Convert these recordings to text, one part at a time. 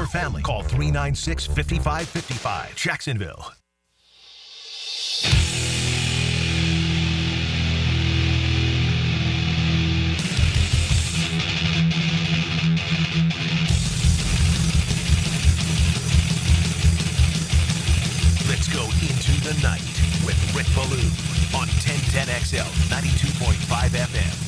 your family. Call 396-5555. Jacksonville. Let's go into the night with Rick Ballou on 1010XL 92.5 FM.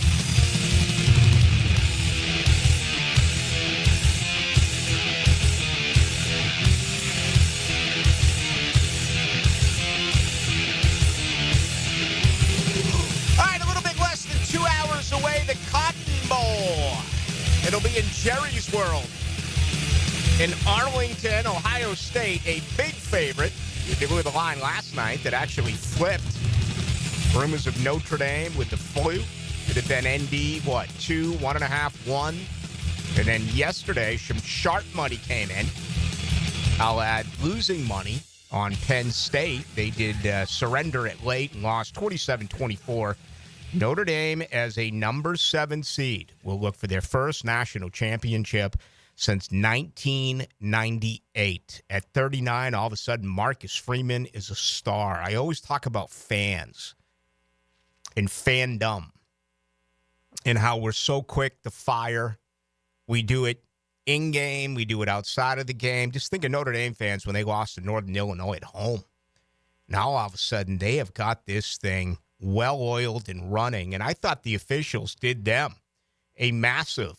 All right, a little bit less than 2 hours away, the Cotton Bowl. It'll be in Jerry's World in Arlington, Ohio State, a big favorite. You blew the line last night that actually flipped. Rumors of Notre Dame with the flu. It had been ND, 2, 1.5, 1. And then yesterday, some sharp money came in. I'll add losing money on Penn State. They did surrender it late and lost 27-24. Notre Dame as a number 7 seed will look for their first national championship since 1998. At 39, all of a sudden, Marcus Freeman is a star. I always talk about fans and fandom and how we're so quick to fire. We do it in-game. We do it outside of the game. Just think of Notre Dame fans when they lost to Northern Illinois at home. Now, all of a sudden, they have got this thing well-oiled and running, and I thought the officials did them a massive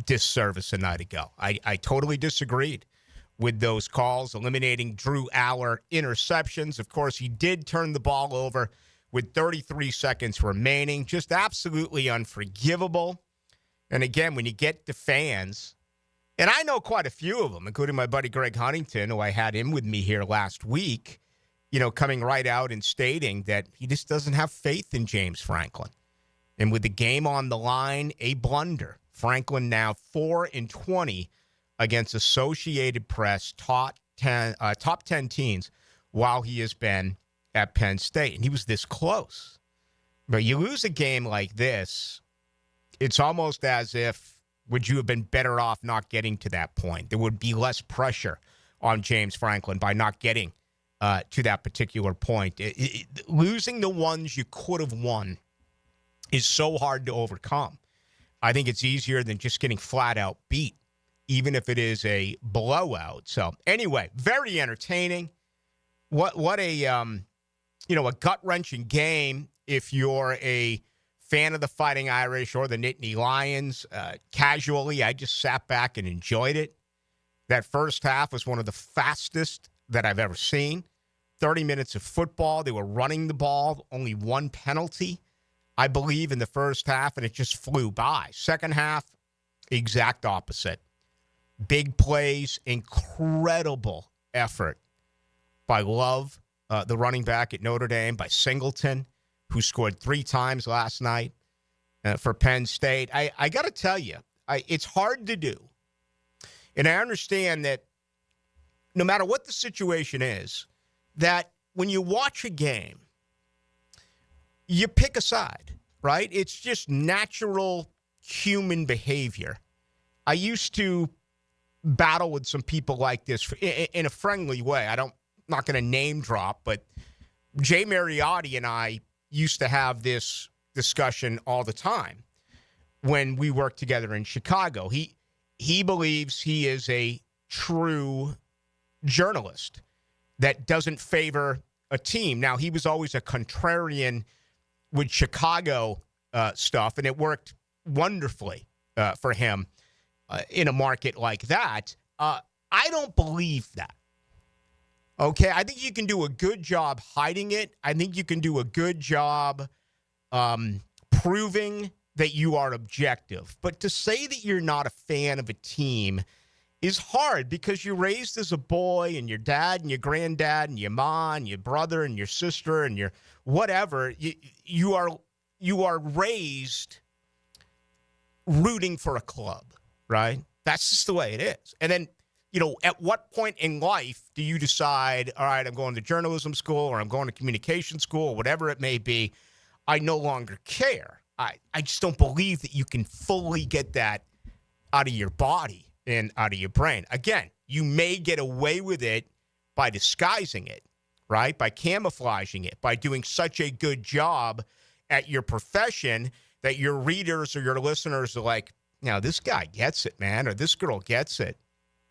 disservice a night ago. I totally disagreed with those calls, eliminating Drew Aller interceptions. Of course, he did turn the ball over with 33 seconds remaining. Just absolutely unforgivable. And again, when you get to fans, and I know quite a few of them, including my buddy Greg Huntington, who I had in with me here last week, coming right out and stating that he just doesn't have faith in James Franklin. And with the game on the line, a blunder. Franklin now 4-20 against Associated Press top 10 teams while he has been at Penn State. And he was this close. But you lose a game like this, it's almost as if, would you have been better off not getting to that point? There would be less pressure on James Franklin by not getting to that particular point. Losing the ones you could have won is so hard to overcome. I think it's easier than just getting flat out beat, even if it is a blowout. So anyway, very entertaining. What a a gut-wrenching game if you're a fan of the Fighting Irish or the Nittany Lions. Casually, I just sat back and enjoyed it. That first half was one of the fastest that I've ever seen. 30 minutes of football. They were running the ball, only one penalty, I believe, in the first half, and it just flew by. Second half, exact opposite. Big plays, incredible effort by Love, the running back at Notre Dame, by Singleton, who scored 3 times last night for Penn State. I got to tell you, it's hard to do. And I understand that no matter what the situation is, that when you watch a game, you pick a side, right? It's just natural human behavior. I used to battle with some people like this in a friendly way. I'm not going to name drop, but Jay Mariotti and I used to have this discussion all the time when we worked together in Chicago. He believes he is a true journalist that doesn't favor a team. Now, he was always a contrarian with Chicago stuff, and it worked wonderfully for him in a market like that. I don't believe that. Okay, I think you can do a good job hiding it. I think you can do a good job proving that you are objective. But to say that you're not a fan of a team is hard because you're raised as a boy, and your dad and your granddad and your mom and your brother and your sister and your whatever, you are raised rooting for a club, right? That's just the way it is. And then, at what point in life do you decide, all right, I'm going to journalism school or I'm going to communication school or whatever it may be, I no longer care. I just don't believe that you can fully get that out of your body and out of your brain. Again, you may get away with it by disguising it, right? By camouflaging it, by doing such a good job at your profession that your readers or your listeners are like, this guy gets it, man, or this girl gets it.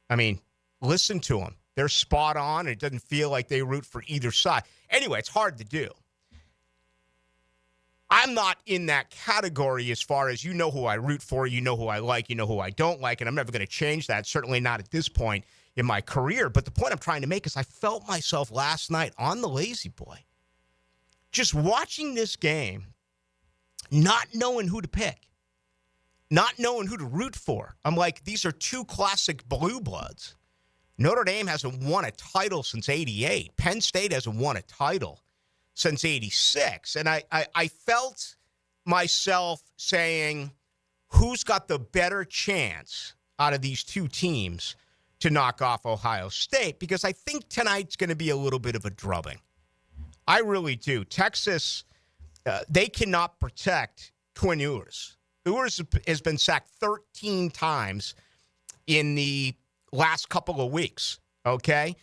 I mean, listen to them. They're spot on. It doesn't feel like they root for either side. Anyway, it's hard to do. I'm not in that category as far as you know who I root for, you know who I like, you know who I don't like, and I'm never going to change that, certainly not at this point in my career. But the point I'm trying to make is I felt myself last night on the Lazy Boy, just watching this game, not knowing who to pick, not knowing who to root for. I'm like, these are two classic blue bloods. Notre Dame hasn't won a title since 88. Penn State hasn't won a title since 86. And I felt myself saying, who's got the better chance out of these two teams to knock off Ohio State? Because I think tonight's going to be a little bit of a drubbing. I really do. Texas, they cannot protect Quinn Ewers. Ewers has been sacked 13 times in the last couple of weeks, okay?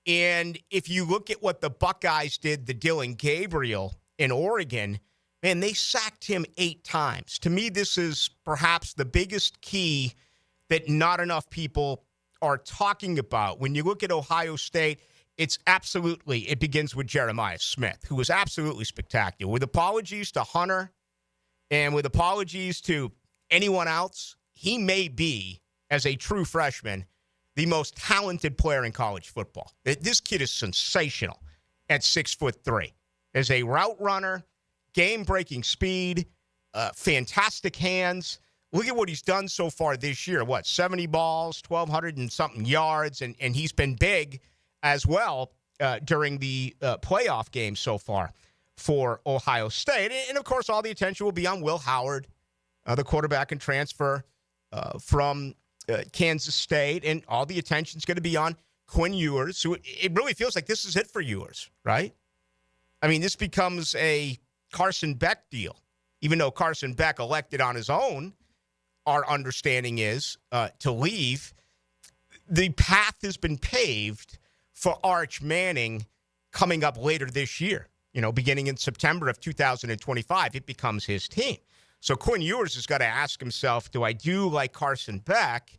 And if you look at what the Buckeyes did to Dylan Gabriel in Oregon, man, they sacked him 8 times. To me, this is perhaps the biggest key that not enough people are talking about. When you look at Ohio State, it begins with Jeremiah Smith, who was absolutely spectacular. With apologies to Hunter and with apologies to anyone else, he may be, as a true freshman, the most talented player in college football. This kid is sensational at 6'3". As a route runner, game-breaking speed, fantastic hands. Look at what he's done so far this year. 70 balls, 1,200 and something yards, and he's been big as well during the playoff game so far for Ohio State. And, of course, all the attention will be on Will Howard, the quarterback and transfer from Kansas State, and all the attention's going to be on Quinn Ewers. So it really feels like this is it for Ewers, right? I mean, this becomes a Carson Beck deal, even though Carson Beck elected on his own. Our understanding is to leave. The path has been paved for Arch Manning coming up later this year. Beginning in September of 2025, it becomes his team. So Quinn Ewers has got to ask himself, do I do like Carson Beck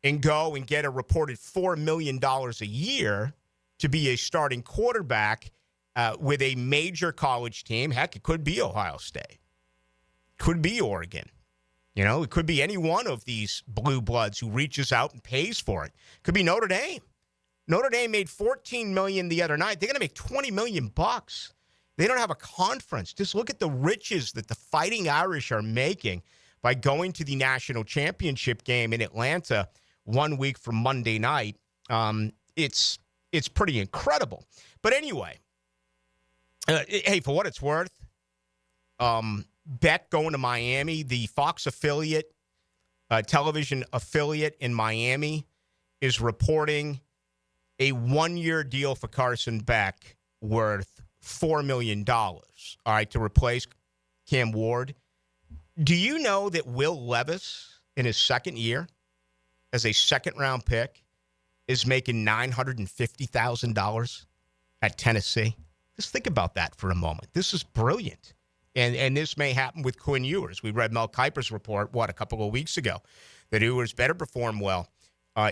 and go and get a reported $4 million a year to be a starting quarterback with a major college team? Heck, it could be Ohio State. Could be Oregon. It could be any one of these blue bloods who reaches out and pays for it. Could be Notre Dame. Notre Dame made $14 million the other night. They're going to make $20 million. They don't have a conference. Just look at the riches that the Fighting Irish are making by going to the national championship game in Atlanta 1 week from Monday night. It's pretty incredible. But anyway, hey, for what it's worth, Beck going to Miami, the Fox affiliate, television affiliate in Miami, is reporting a 1-year deal for Carson Beck worth $4 million, all right, to replace Cam Ward. Do you know that Will Levis, in his second year as a second-round pick, is making $950,000 at Tennessee? Just think about that for a moment. This is brilliant. And this may happen with Quinn Ewers. We read Mel Kiper's report, a couple of weeks ago, that Ewers better perform well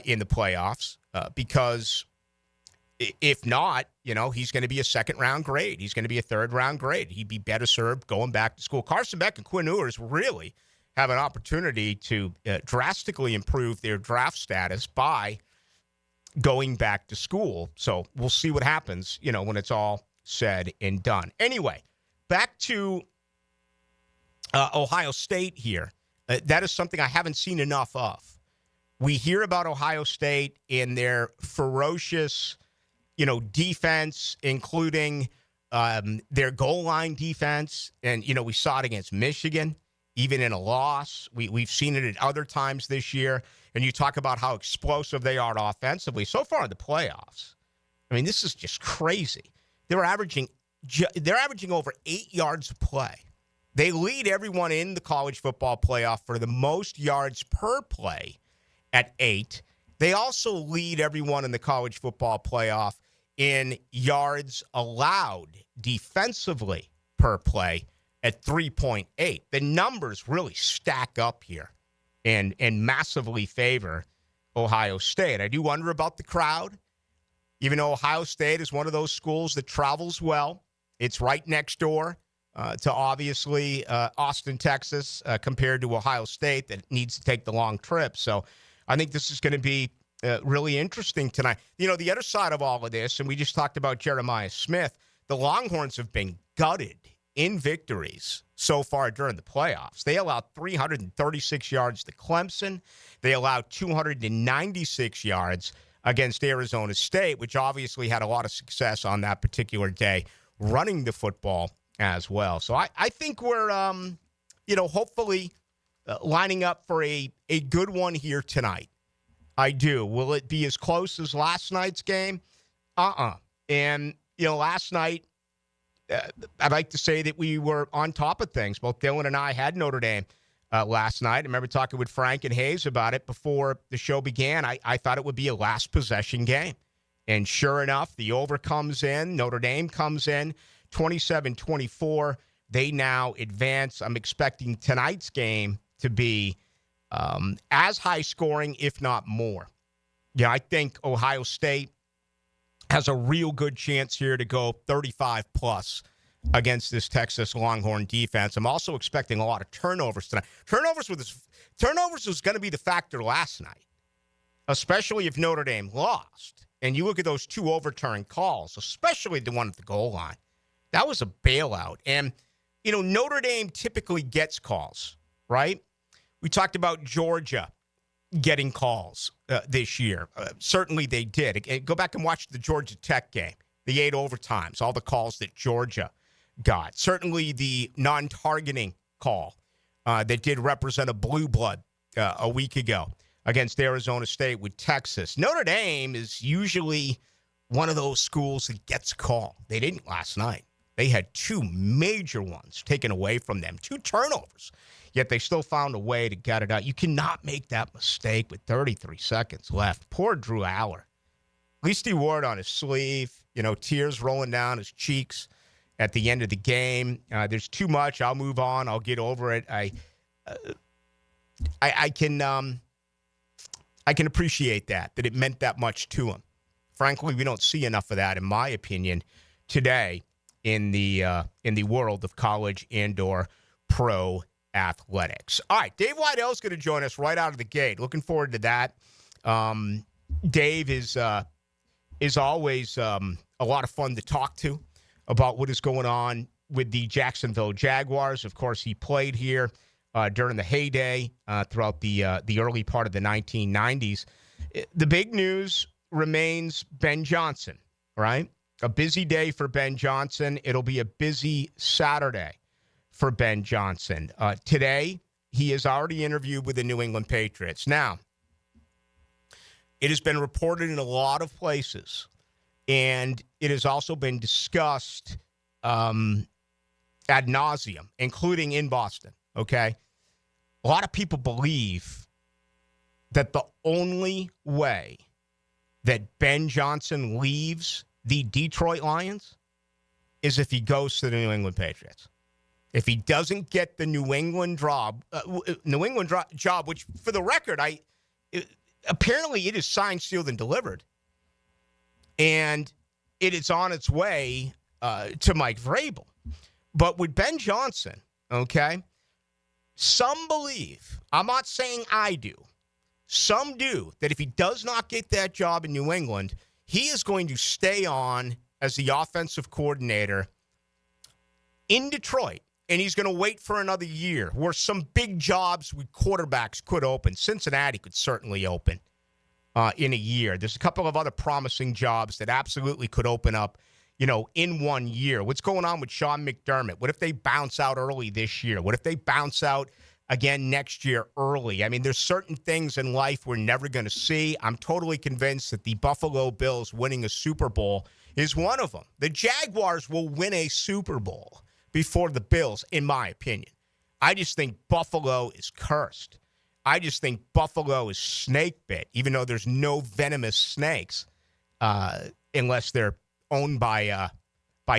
in the playoffs because if not, he's going to be a second-round grade. He's going to be a third-round grade. He'd be better served going back to school. Carson Beck and Quinn Ewers really have an opportunity to drastically improve their draft status by going back to school. So we'll see what happens, when it's all said and done. Anyway, back to Ohio State here. That is something I haven't seen enough of. We hear about Ohio State and their ferocious, defense, including their goal line defense. And, we saw it against Michigan, even in a loss. We've seen it at other times this year. And you talk about how explosive they are offensively. So far in the playoffs, I mean, this is just crazy. They're averaging over 8 yards a play. They lead everyone in the college football playoff for the most yards per play at 8. They also lead everyone in the college football playoff in yards allowed defensively per play at 3.8. The numbers really stack up here and massively favor Ohio State. I do wonder about the crowd. Even though Ohio State is one of those schools that travels well, it's right next door to obviously Austin, Texas, compared to Ohio State that needs to take the long trip. So I think this is going to be really interesting tonight. You know, the other side of all of this, and we just talked about Jeremiah Smith, the Longhorns have been gutted in victories so far during the playoffs. They allowed 336 yards to Clemson. They allowed 296 yards against Arizona State, which obviously had a lot of success on that particular day, running the football as well. So I think we're, hopefully lining up for a good one here tonight. I do. Will it be as close as last night's game? And, last night, I'd like to say that we were on top of things. Both Dylan and I had Notre Dame last night. I remember talking with Frank and Hayes about it before the show began. I thought it would be a last possession game. And sure enough, the over comes in. Notre Dame comes in 27-24. They now advance. I'm expecting tonight's game to be as high scoring, if not more. Yeah, I think Ohio State has a real good chance here to go 35-plus against this Texas Longhorn defense. I'm also expecting a lot of turnovers tonight. Turnovers was going to be the factor last night, especially if Notre Dame lost. And you look at those two overturned calls, especially the one at the goal line. That was a bailout. And, Notre Dame typically gets calls, right? We talked about Georgia getting calls this year. Certainly they did. Go back and watch the Georgia Tech game, the 8 overtimes, all the calls that Georgia got. Certainly the non-targeting call that did represent a blue blood a week ago against Arizona State with Texas. Notre Dame is usually one of those schools that gets a call. They didn't last night. They had 2 major ones taken away from them, 2 turnovers. Yet they still found a way to get it out. You cannot make that mistake with 33 seconds left. Poor Drew Aller. At least he wore it on his sleeve. Tears rolling down his cheeks at the end of the game. There's too much. I'll move on. I'll get over it. I can appreciate that it meant that much to him. Frankly, we don't see enough of that, in my opinion, today in the world of college and/or pro athletics. All right, Dave Widell is going to join us right out of the gate. Looking forward to that. Dave is always a lot of fun to talk to about what is going on with the Jacksonville Jaguars. Of course, he played here during the heyday throughout the early part of the 1990s. The big news remains Ben Johnson, right? A busy day for Ben Johnson. It'll be a busy Saturday for Ben Johnson. Today, he has already interviewed with the New England Patriots. Now, it has been reported in a lot of places, and it has also been discussed ad nauseum, including in Boston, okay? A lot of people believe that the only way that Ben Johnson leaves the Detroit Lions is if he goes to the New England Patriots. If he doesn't get the New England job, which for the record, apparently it is signed, sealed, and delivered, and it is on its way to Mike Vrabel. But with Ben Johnson, okay, some believe, I'm not saying I do, some do, that if he does not get that job in New England, he is going to stay on as the offensive coordinator in Detroit. And he's going to wait for another year where some big jobs with quarterbacks could open. Cincinnati could certainly open in a year. There's a couple of other promising jobs that absolutely could open up, in 1 year. What's going on with Sean McDermott? What if they bounce out early this year? What if they bounce out again next year early? I mean, there's certain things in life we're never going to see. I'm totally convinced that the Buffalo Bills winning a Super Bowl is one of them. The Jaguars will win a Super Bowl before the Bills, in my opinion. I just think Buffalo is cursed. I just think Buffalo is snake bit, even though there's no venomous snakes, unless they're owned by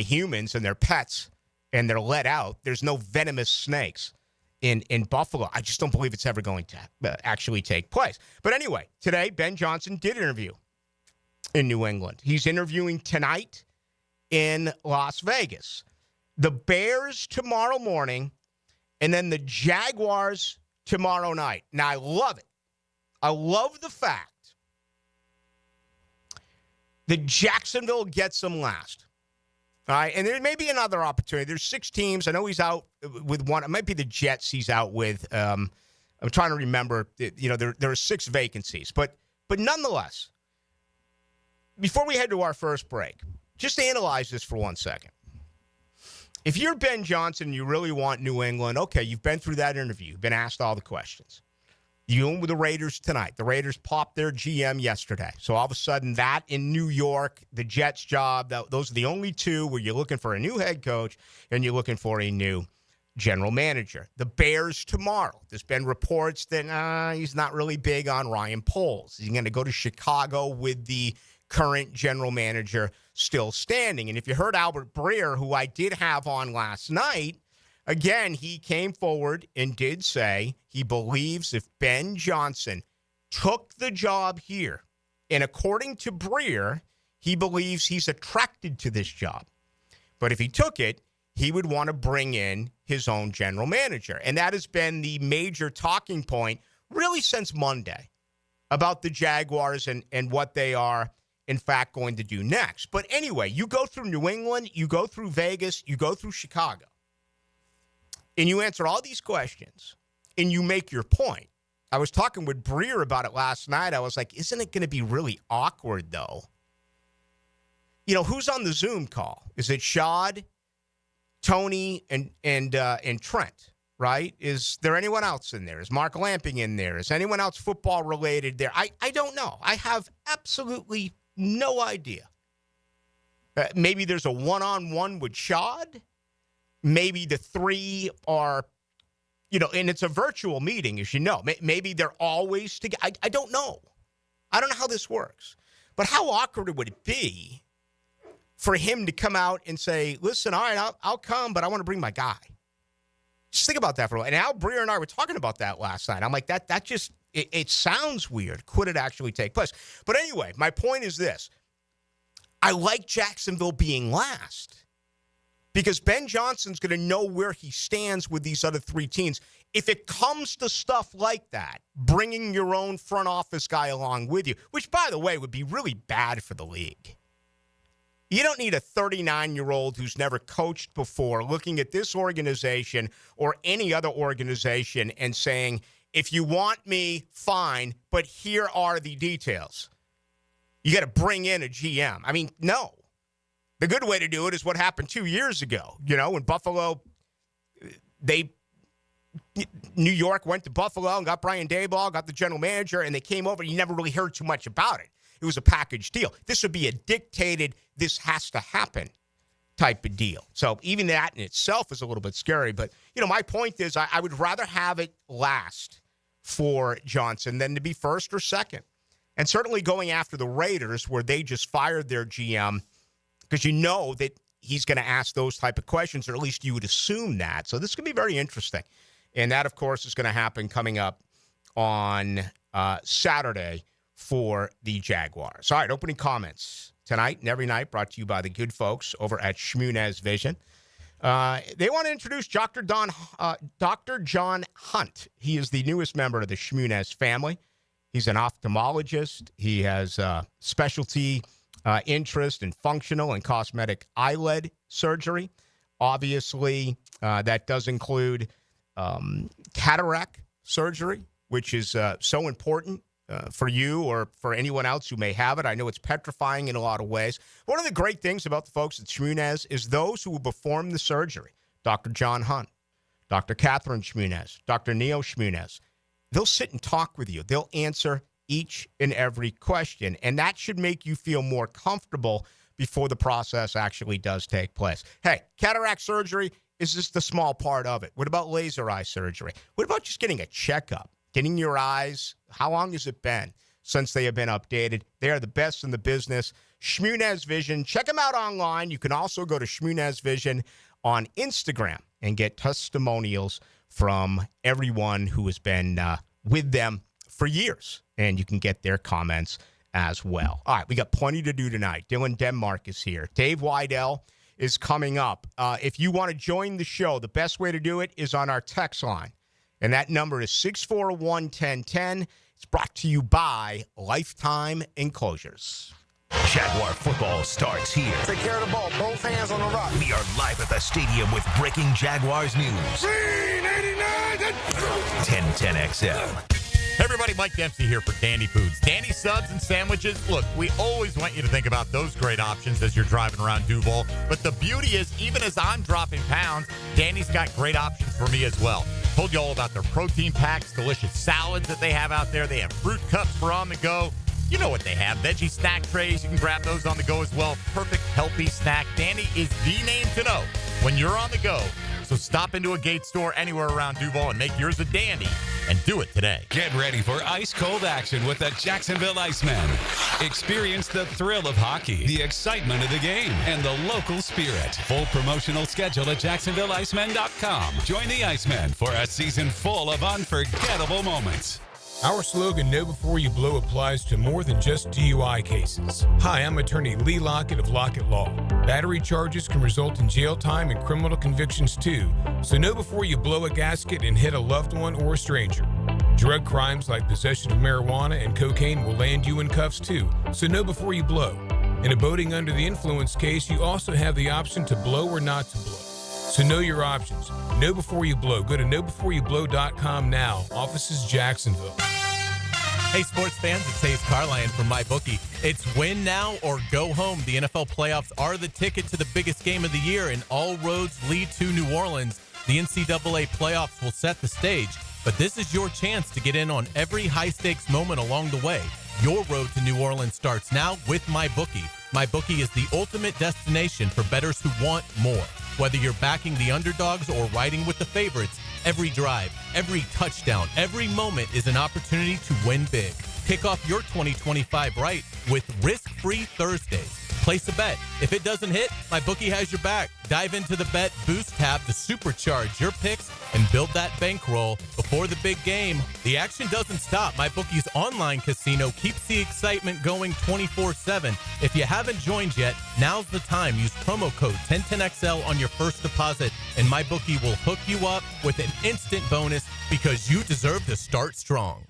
humans and they're pets and they're let out. There's no venomous snakes in Buffalo. I just don't believe it's ever going to actually take place. But anyway, today Ben Johnson did interview in New England. He's interviewing tonight in Las Vegas. The Bears tomorrow morning, and then the Jaguars tomorrow night. Now, I love it. I love the fact that Jacksonville gets them last. All right, and there may be another opportunity. There's 6 teams. I know he's out with one. It might be the Jets he's out with. I'm trying to remember. There are 6 vacancies. But nonetheless, before we head to our first break, just analyze this for 1 second. If you're Ben Johnson and you really want New England, okay, you've been through that interview. You've been asked all the questions. You own with the Raiders tonight. The Raiders popped their GM yesterday. So all of a sudden that in New York, the Jets job, those are the only 2 where you're looking for a new head coach and you're looking for a new general manager. The Bears tomorrow. There's been reports that he's not really big on Ryan Poles. He's going to go to Chicago with the current general manager still standing. And if you heard Albert Breer, who I did have on last night, again, he came forward and did say he believes if Ben Johnson took the job here, and according to Breer, he believes he's attracted to this job. But if he took it, he would want to bring in his own general manager. And that has been the major talking point really since Monday about the Jaguars and what they are, in fact, going to do next. But anyway, you go through New England, you go through Vegas, you go through Chicago, and you answer all these questions, and you make your point. I was talking with Breer about it last night. I was like, isn't it going to be really awkward, though? Who's on the Zoom call? Is it Shad, Tony, and Trent, right? Is there anyone else in there? Is Mark Lamping in there? Is anyone else football-related there? I don't know. I have absolutely no idea. Maybe there's a one-on-one with Shad. Maybe the 3 are, and it's a virtual meeting, as you know. Maybe they're always together. I don't know. I don't know how this works. But how awkward would it be for him to come out and say, listen, all right, I'll come, but I want to bring my guy. Just think about that for a while. And Al Breer and I were talking about that last night. I'm like, that just, it sounds weird. Could it actually take place? But anyway, my point is this. I like Jacksonville being last because Ben Johnson's going to know where he stands with these other 3 teams. If it comes to stuff like that, bringing your own front office guy along with you, which, by the way, would be really bad for the league. You don't need a 39-year-old who's never coached before looking at this organization or any other organization and saying, if you want me, fine, but here are the details. You got to bring in a GM. I mean, no. The good way to do it is what happened 2 years ago. When Buffalo, New York went to Buffalo and got Brian Daboll, got the general manager, and they came over. You never really heard too much about it. It was a package deal. This would be a dictated, this has to happen type of deal. So even that in itself is a little bit scary. But, my point is I would rather have it last for Johnson than to be first or second. And certainly going after the Raiders where they just fired their GM because that he's going to ask those type of questions, or at least you would assume that. So this is going to be very interesting. And that, of course, is going to happen coming up on Saturday for the Jaguars. All right, opening comments tonight and every night brought to you by the good folks over at Shmunez Vision. They want to introduce Dr. John Hunt. He is the newest member of the Shmunez family. He's an ophthalmologist. He has specialty interest in functional and cosmetic eyelid surgery. Obviously, that does include cataract surgery, which is so important for you or for anyone else who may have it. I know it's petrifying in a lot of ways. One of the great things about the folks at Shmunez is those who will perform the surgery. Dr. John Hunt, Dr. Catherine Shmunez, Dr. Neil Shmunez. They'll sit and talk with you. They'll answer each and every question, and that should make you feel more comfortable before the process actually does take place. Hey, cataract surgery is just a small part of it. What about laser eye surgery? What about just getting a checkup getting your eyes. How long has it been since they have been updated? They are the best in the business. Shmunez Vision. Check them out online. You can also go to Shmunez Vision on Instagram and get testimonials from everyone who has been with them for years. And you can get their comments as well. All right, we got plenty to do tonight. Dylan Denmark is here. Dave Widell is coming up. If you want to join the show, the best way to do it is on our text line. And that number is 641-1010. It's brought to you by Lifetime Enclosures. Jaguar football starts here. Take care of the ball. Both hands on the rock. We are live at the stadium with breaking Jaguars news. Green 89. 1010XL. Hey everybody, Mike Dempsey here for Dandy Foods. Dandy subs and sandwiches. Look, we always want you to think about those great options as you're driving around Duval. But the beauty is, even as I'm dropping pounds, Dandy's got great options for me as well. Told you all about their protein packs, delicious salads that they have out there. They have fruit cups for on the go. You know what they have. Veggie snack trays. You can grab those on the go as well. Perfect, healthy snack. Dandy is the name to know when you're on the go. So stop into a Gate store anywhere around Duval and make yours a dandy. And do it today. Get ready for ice-cold action with the Jacksonville Icemen. Experience the thrill of hockey, the excitement of the game, and the local spirit. Full promotional schedule at JacksonvilleIcemen.com. Join the Icemen for a season full of unforgettable moments. Our slogan, Know Before You Blow, applies to more than just DUI cases. Hi, I'm attorney Lee Lockett of Lockett Law. Battery charges can result in jail time and criminal convictions too, so know before you blow a gasket and hit a loved one or a stranger. Drug crimes like possession of marijuana and cocaine will land you in cuffs too, so know before you blow. In a boating under the influence case, you also have the option to blow or not to blow. So know your options. Know before you blow. Go to knowbeforeyouBlow.com now. Offices Jacksonville. Hey, sports fans, it's Hayes Carline from MyBookie. It's win now or go home. The NFL playoffs are the ticket to the biggest game of the year, and all roads lead to New Orleans. The NCAA playoffs will set the stage, but this is your chance to get in on every high-stakes moment along the way. Your road to New Orleans starts now with MyBookie. MyBookie is the ultimate destination for bettors who want more. Whether you're backing the underdogs or riding with the favorites, every drive, every touchdown, every moment is an opportunity to win big. Kick off your 2025 right with risk-free Thursdays. Place a bet. If it doesn't hit, MyBookie has your back. Dive into the Bet Boost tab to supercharge your picks and build that bankroll before the big game. The action doesn't stop. MyBookie's online casino keeps the excitement going 24/7. If you haven't joined yet, now's the time. Use promo code 1010XL on your first deposit, and MyBookie will hook you up with an instant bonus because you deserve to start strong.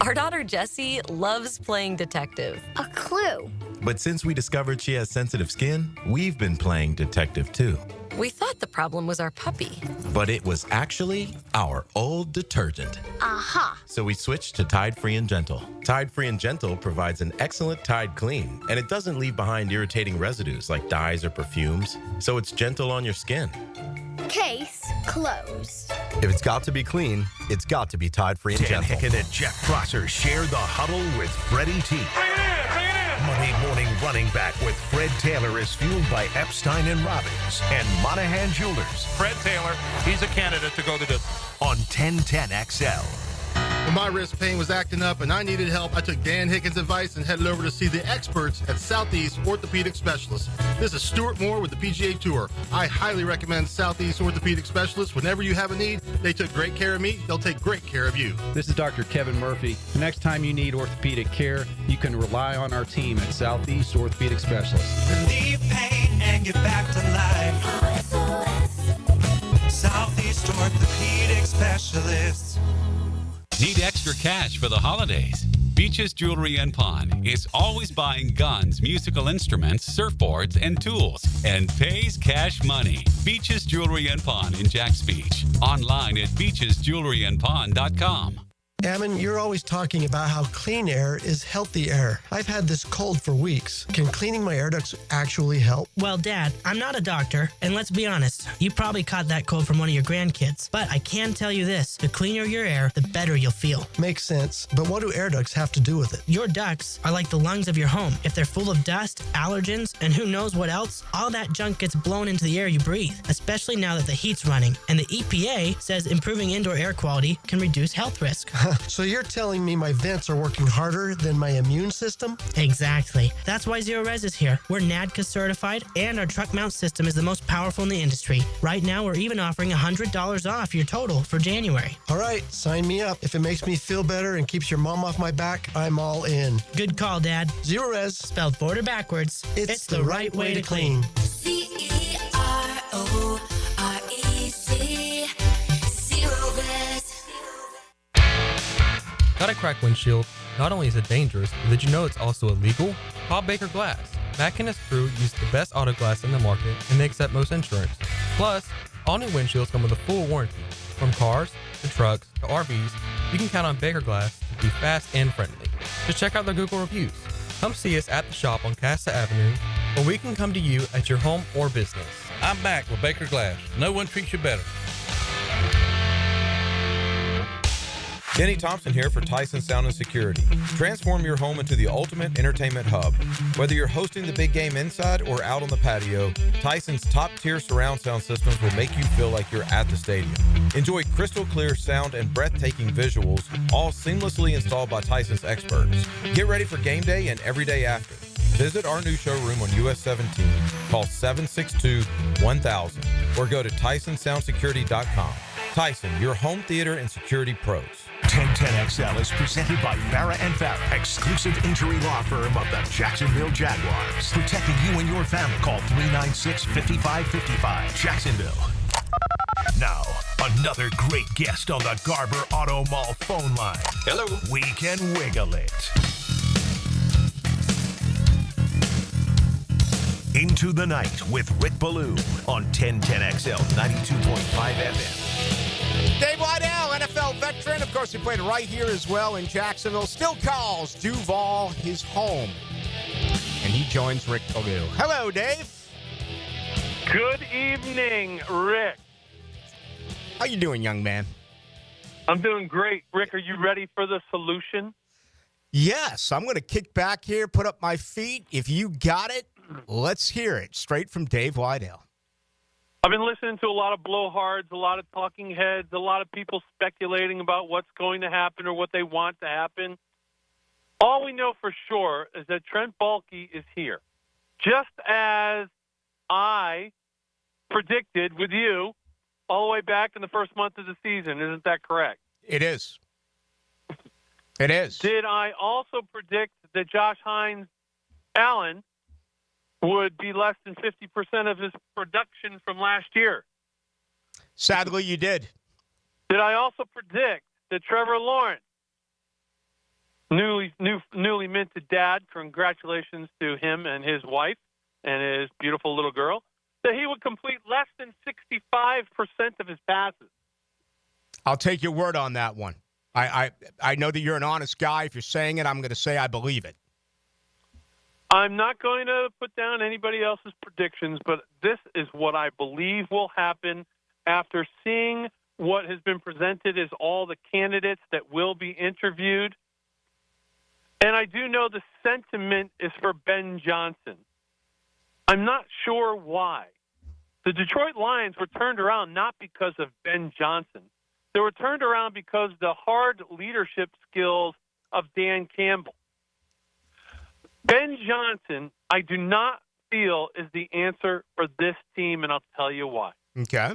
Our daughter Jessie loves playing detective. A clue. But since we discovered she has sensitive skin, we've been playing detective too. We thought the problem was our puppy. But it was actually our old detergent. Aha. So we switched to Tide Free and Gentle. Tide Free and Gentle provides an excellent Tide clean, and it doesn't leave behind irritating residues like dyes or perfumes, so it's gentle on your skin. Case closed. If it's got to be clean, it's got to be Tide Free and Dan Gentle. Hicken and Jeff Prosser share the huddle with Freddie T. Monday morning running back with Fred Taylor is fueled by Epstein and Robbins and Monahan Jewelers. Fred Taylor, he's a candidate to go to this. On 1010XL. When my wrist pain was acting up and I needed help, I took Dan Hicken's advice and headed over to see the experts at Southeast Orthopedic Specialists. This is Stuart Moore with the PGA Tour. I highly recommend Southeast Orthopedic Specialists. Whenever you have a need, they took great care of me. They'll take great care of you. This is Dr. Kevin Murphy. The next time you need orthopedic care, you can rely on our team at Southeast Orthopedic Specialists. Relieve pain and get back to life. Southeast Orthopedic Specialists. Need extra cash for the holidays? Beaches Jewelry and Pawn is always buying guns, musical instruments, surfboards, and tools, and pays cash money. Beaches Jewelry and Pawn in Jacks Beach. Online at beachesjewelryandpawn.com. Ammon, you're always talking about how clean air is healthy air. I've had this cold for weeks. Can cleaning my air ducts actually help? Well, Dad, I'm not a doctor, and let's be honest, you probably caught that cold from one of your grandkids. But I can tell you this, the cleaner your air, the better you'll feel. Makes sense, but what do air ducts have to do with it? Your ducts are like the lungs of your home. If they're full of dust, allergens, and who knows what else, all that junk gets blown into the air you breathe, especially now that the heat's running. And the EPA says improving indoor air quality can reduce health risk. So you're telling me my vents are working harder than my immune system? Exactly. That's why Zero Res is here. We're NADCA certified, and our truck mount system is the most powerful in the industry. Right now, we're even offering $100 off your total for January. All right, sign me up. If it makes me feel better and keeps your mom off my back, I'm all in. Good call, Dad. Zero Res. Spelled border backwards. It's the right way to clean. CEROREC. Zero Res. Got a cracked windshield? Not only is it dangerous, but did you know it's also illegal? Call Baker Glass. Mack and his crew use the best auto glass in the market, and they accept most insurance. Plus, all new windshields come with a full warranty. From cars, to trucks, to RVs, you can count on Baker Glass to be fast and friendly. Just check out their Google reviews. Come see us at the shop on Casta Avenue, or we can come to you at your home or business. I'm back with Baker Glass. No one treats you better. Kenny Thompson here for Tyson Sound and Security. Transform your home into the ultimate entertainment hub. Whether you're hosting the big game inside or out on the patio, Tyson's top-tier surround sound systems will make you feel like you're at the stadium. Enjoy crystal clear sound and breathtaking visuals, all seamlessly installed by Tyson's experts. Get ready for game day and every day after. Visit our new showroom on US 17, call 762-1000, or go to TysonSoundSecurity.com. Tyson, your home theater and security pros. 1010XL is presented by Farah & Farah, exclusive injury law firm of the Jacksonville Jaguars. Protecting you and your family. Call 396-5555. Jacksonville. Now, another great guest on the Garber Auto Mall phone line. Hello. We can wiggle it. Into the Night with Rick Ballou on 1010XL 92.5 FM. Dave Widell, NFL veteran. Of course, he played right here as well in Jacksonville. Still calls Duval his home. And he joins Rick Ballou. Hello, Dave. Good evening, Rick. How you doing, young man? I'm doing great. Rick, are you ready for the solution? Yes, I'm going to kick back here, put up my feet. If you got it, let's hear it. Straight from Dave Widell. I've been listening to a lot of blowhards, a lot of talking heads, a lot of people speculating about what's going to happen or what they want to happen. All we know for sure is that Trent Baalke is here. Just as I predicted with you all the way back in the first month of the season. Isn't that correct? It is. It is. Did I also predict that Josh Allen would be less than 50% of his production from last year? Sadly, you did. Did I also predict that Trevor Lawrence, newly minted dad, congratulations to him and his wife and his beautiful little girl, that he would complete less than 65% of his passes? I'll take your word on that one. I know that you're an honest guy. If you're saying it, I'm going to say I believe it. I'm not going to put down anybody else's predictions, but this is what I believe will happen after seeing what has been presented as all the candidates that will be interviewed. And I do know the sentiment is for Ben Johnson. I'm not sure why. The Detroit Lions were turned around not because of Ben Johnson. They were turned around because of the hard leadership skills of Dan Campbell. Ben Johnson, I do not feel is the answer for this team, and I'll tell you why. Okay.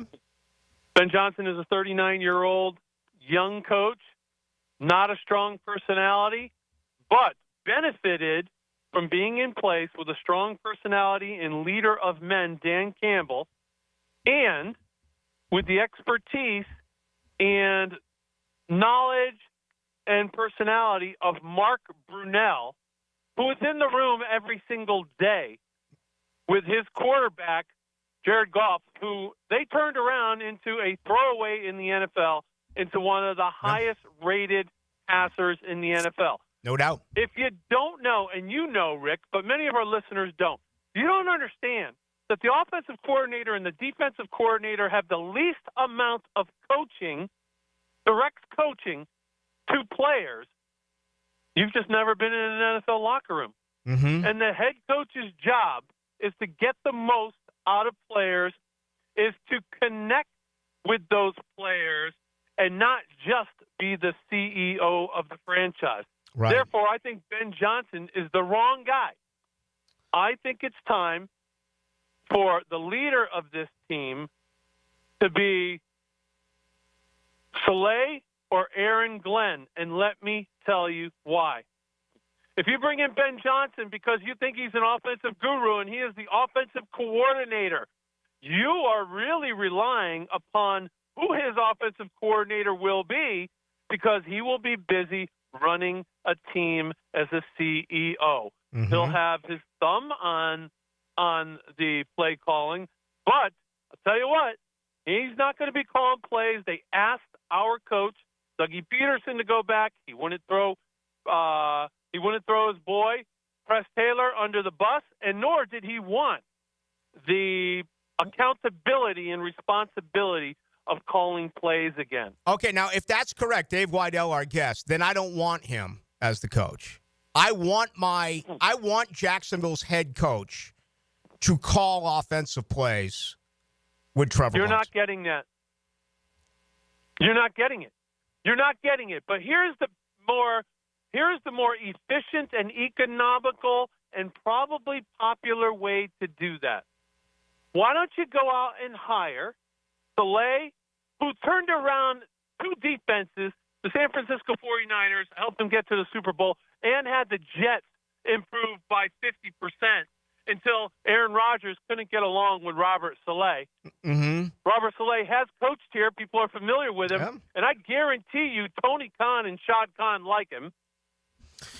Ben Johnson is a 39-year-old young coach, not a strong personality, but benefited from being in place with a strong personality and leader of men, Dan Campbell, and with the expertise and knowledge and personality of Mark Brunell, who is in the room every single day with his quarterback, Jared Goff, who they turned around into a throwaway in the NFL, into one of the highest-rated passers in the NFL. No doubt. If you don't know, and you know, Rick, but many of our listeners don't, you don't understand that the offensive coordinator and the defensive coordinator have the least amount of coaching, direct coaching to players. You've just never been in an NFL locker room. Mm-hmm. And the head coach's job is to get the most out of players, is to connect with those players and not just be the CEO of the franchise. Right. Therefore, I think Ben Johnson is the wrong guy. I think it's time for the leader of this team to be Saleh or Aaron Glenn, and let me tell you why. If you bring in Ben Johnson because you think he's an offensive guru and he is the offensive coordinator, you are really relying upon who his offensive coordinator will be, because he will be busy running a team as a CEO. Mm-hmm. He'll have his thumb on the play calling, but I'll tell you what, he's not going to be calling plays. They asked our coach, Dougie Peterson, to go back. He wouldn't throw his boy, Press Taylor, under the bus, and nor did he want the accountability and responsibility of calling plays again. Okay, now if that's correct, Dave Widell, our guest, then I don't want him as the coach. I want Jacksonville's head coach to call offensive plays with Trevor. You're Lawrence. not getting that. You're not getting it. You're not getting it. But here's the more efficient and economical and probably popular way to do that. Why don't you go out and hire Saleh, who turned around two defenses, the San Francisco 49ers, helped them get to the Super Bowl, and had the Jets improve by 50% until Aaron Rodgers couldn't get along with Robert Saleh. Mm-hmm. Robert Saleh has coached here. People are familiar with him. Yeah. And I guarantee you Tony Khan and Shad Khan like him.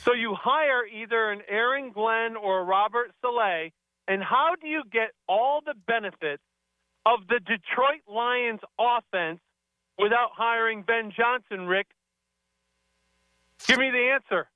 So you hire either an Aaron Glenn or a Robert Saleh, and how do you get all the benefits of the Detroit Lions offense without hiring Ben Johnson, Rick? Give me the answer.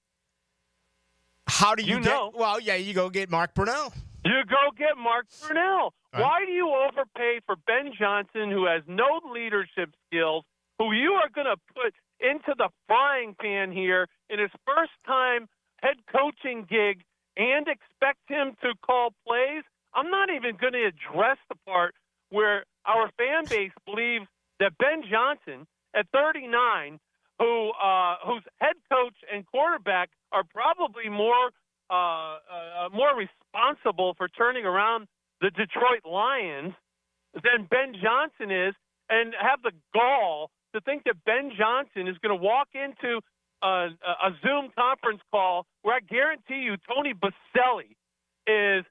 How do you know? Well, yeah, you go get Mark Brunell. You go get Mark Brunell. Right. Why do you overpay for Ben Johnson, who has no leadership skills, who you are going to put into the frying pan here in his first time head coaching gig, and expect him to call plays? I'm not even going to address the part where our fan base believes that Ben Johnson, at 39, whose head coach and quarterback are probably more responsible for turning around the Detroit Lions than Ben Johnson is, and have the gall to think that Ben Johnson is going to walk into a Zoom conference call where I guarantee you Tony Baselli is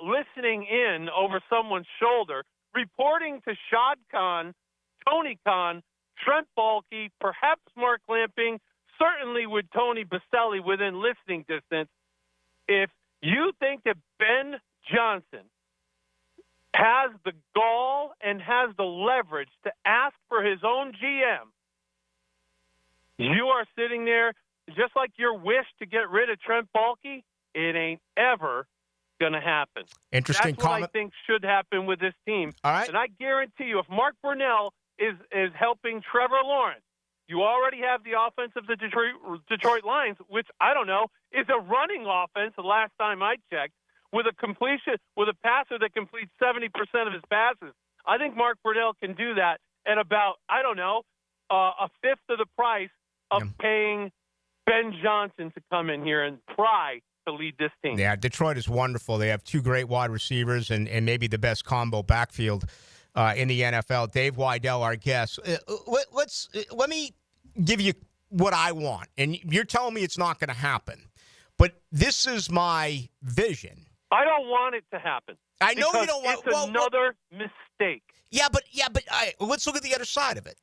listening in over someone's shoulder, reporting to Shad Khan, Tony Khan, Trent Baalke, perhaps Mark Lamping, certainly with Tony Baselli within listening distance. If you think that Ben Johnson has the gall and has the leverage to ask for his own GM, you are sitting there just like your wish to get rid of Trent Baalke. It ain't ever going to happen. Interesting That's what comment. I think should happen with this team. All right. And I guarantee you, if Mark Brunell is helping Trevor Lawrence, you already have the offense of the Detroit Lions, which I don't know is a running offense. The last time I checked, with a passer that completes 70% of his passes. I think Mark Brunell can do that at about a fifth of the price of paying Ben Johnson to come in here and try to lead this team. Yeah, Detroit is wonderful. They have two great wide receivers and maybe the best combo backfield in the NFL. Dave Widell, our guest. Let me give you what I want. And you're telling me it's not going to happen. But this is my vision. I don't want it to happen. I know you don't want. It's another mistake. Yeah, but let's look at the other side of it.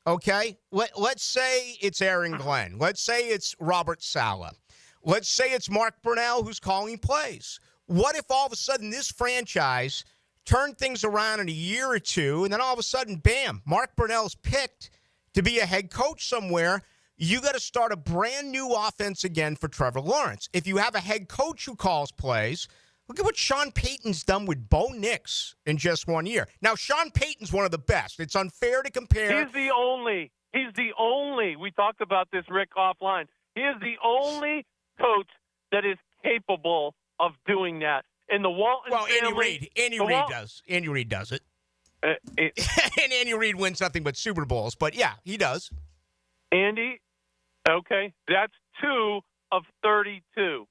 Okay, let's say it's Aaron Glenn. Let's say it's Robert Saleh. Let's say it's Mark Brunell who's calling plays. What if all of a sudden this franchise turned things around in a year or two, and then all of a sudden, bam, Mark Brunell's picked to be a head coach somewhere you got to start a brand new offense again for Trevor Lawrence. If you have a head coach who calls plays, look at what Sean Payton's done with Bo Nix in just 1 year. Now, Sean Payton's one of the best. It's unfair to compare. He's the only. We talked about this, Rick, offline. He is the only coach that is capable of doing that. In the Walton family, Andy Reid does. Andy Reid does it. And Andy Reid wins nothing but Super Bowls. But, yeah, he does. Andy, okay, that's 2 of 32.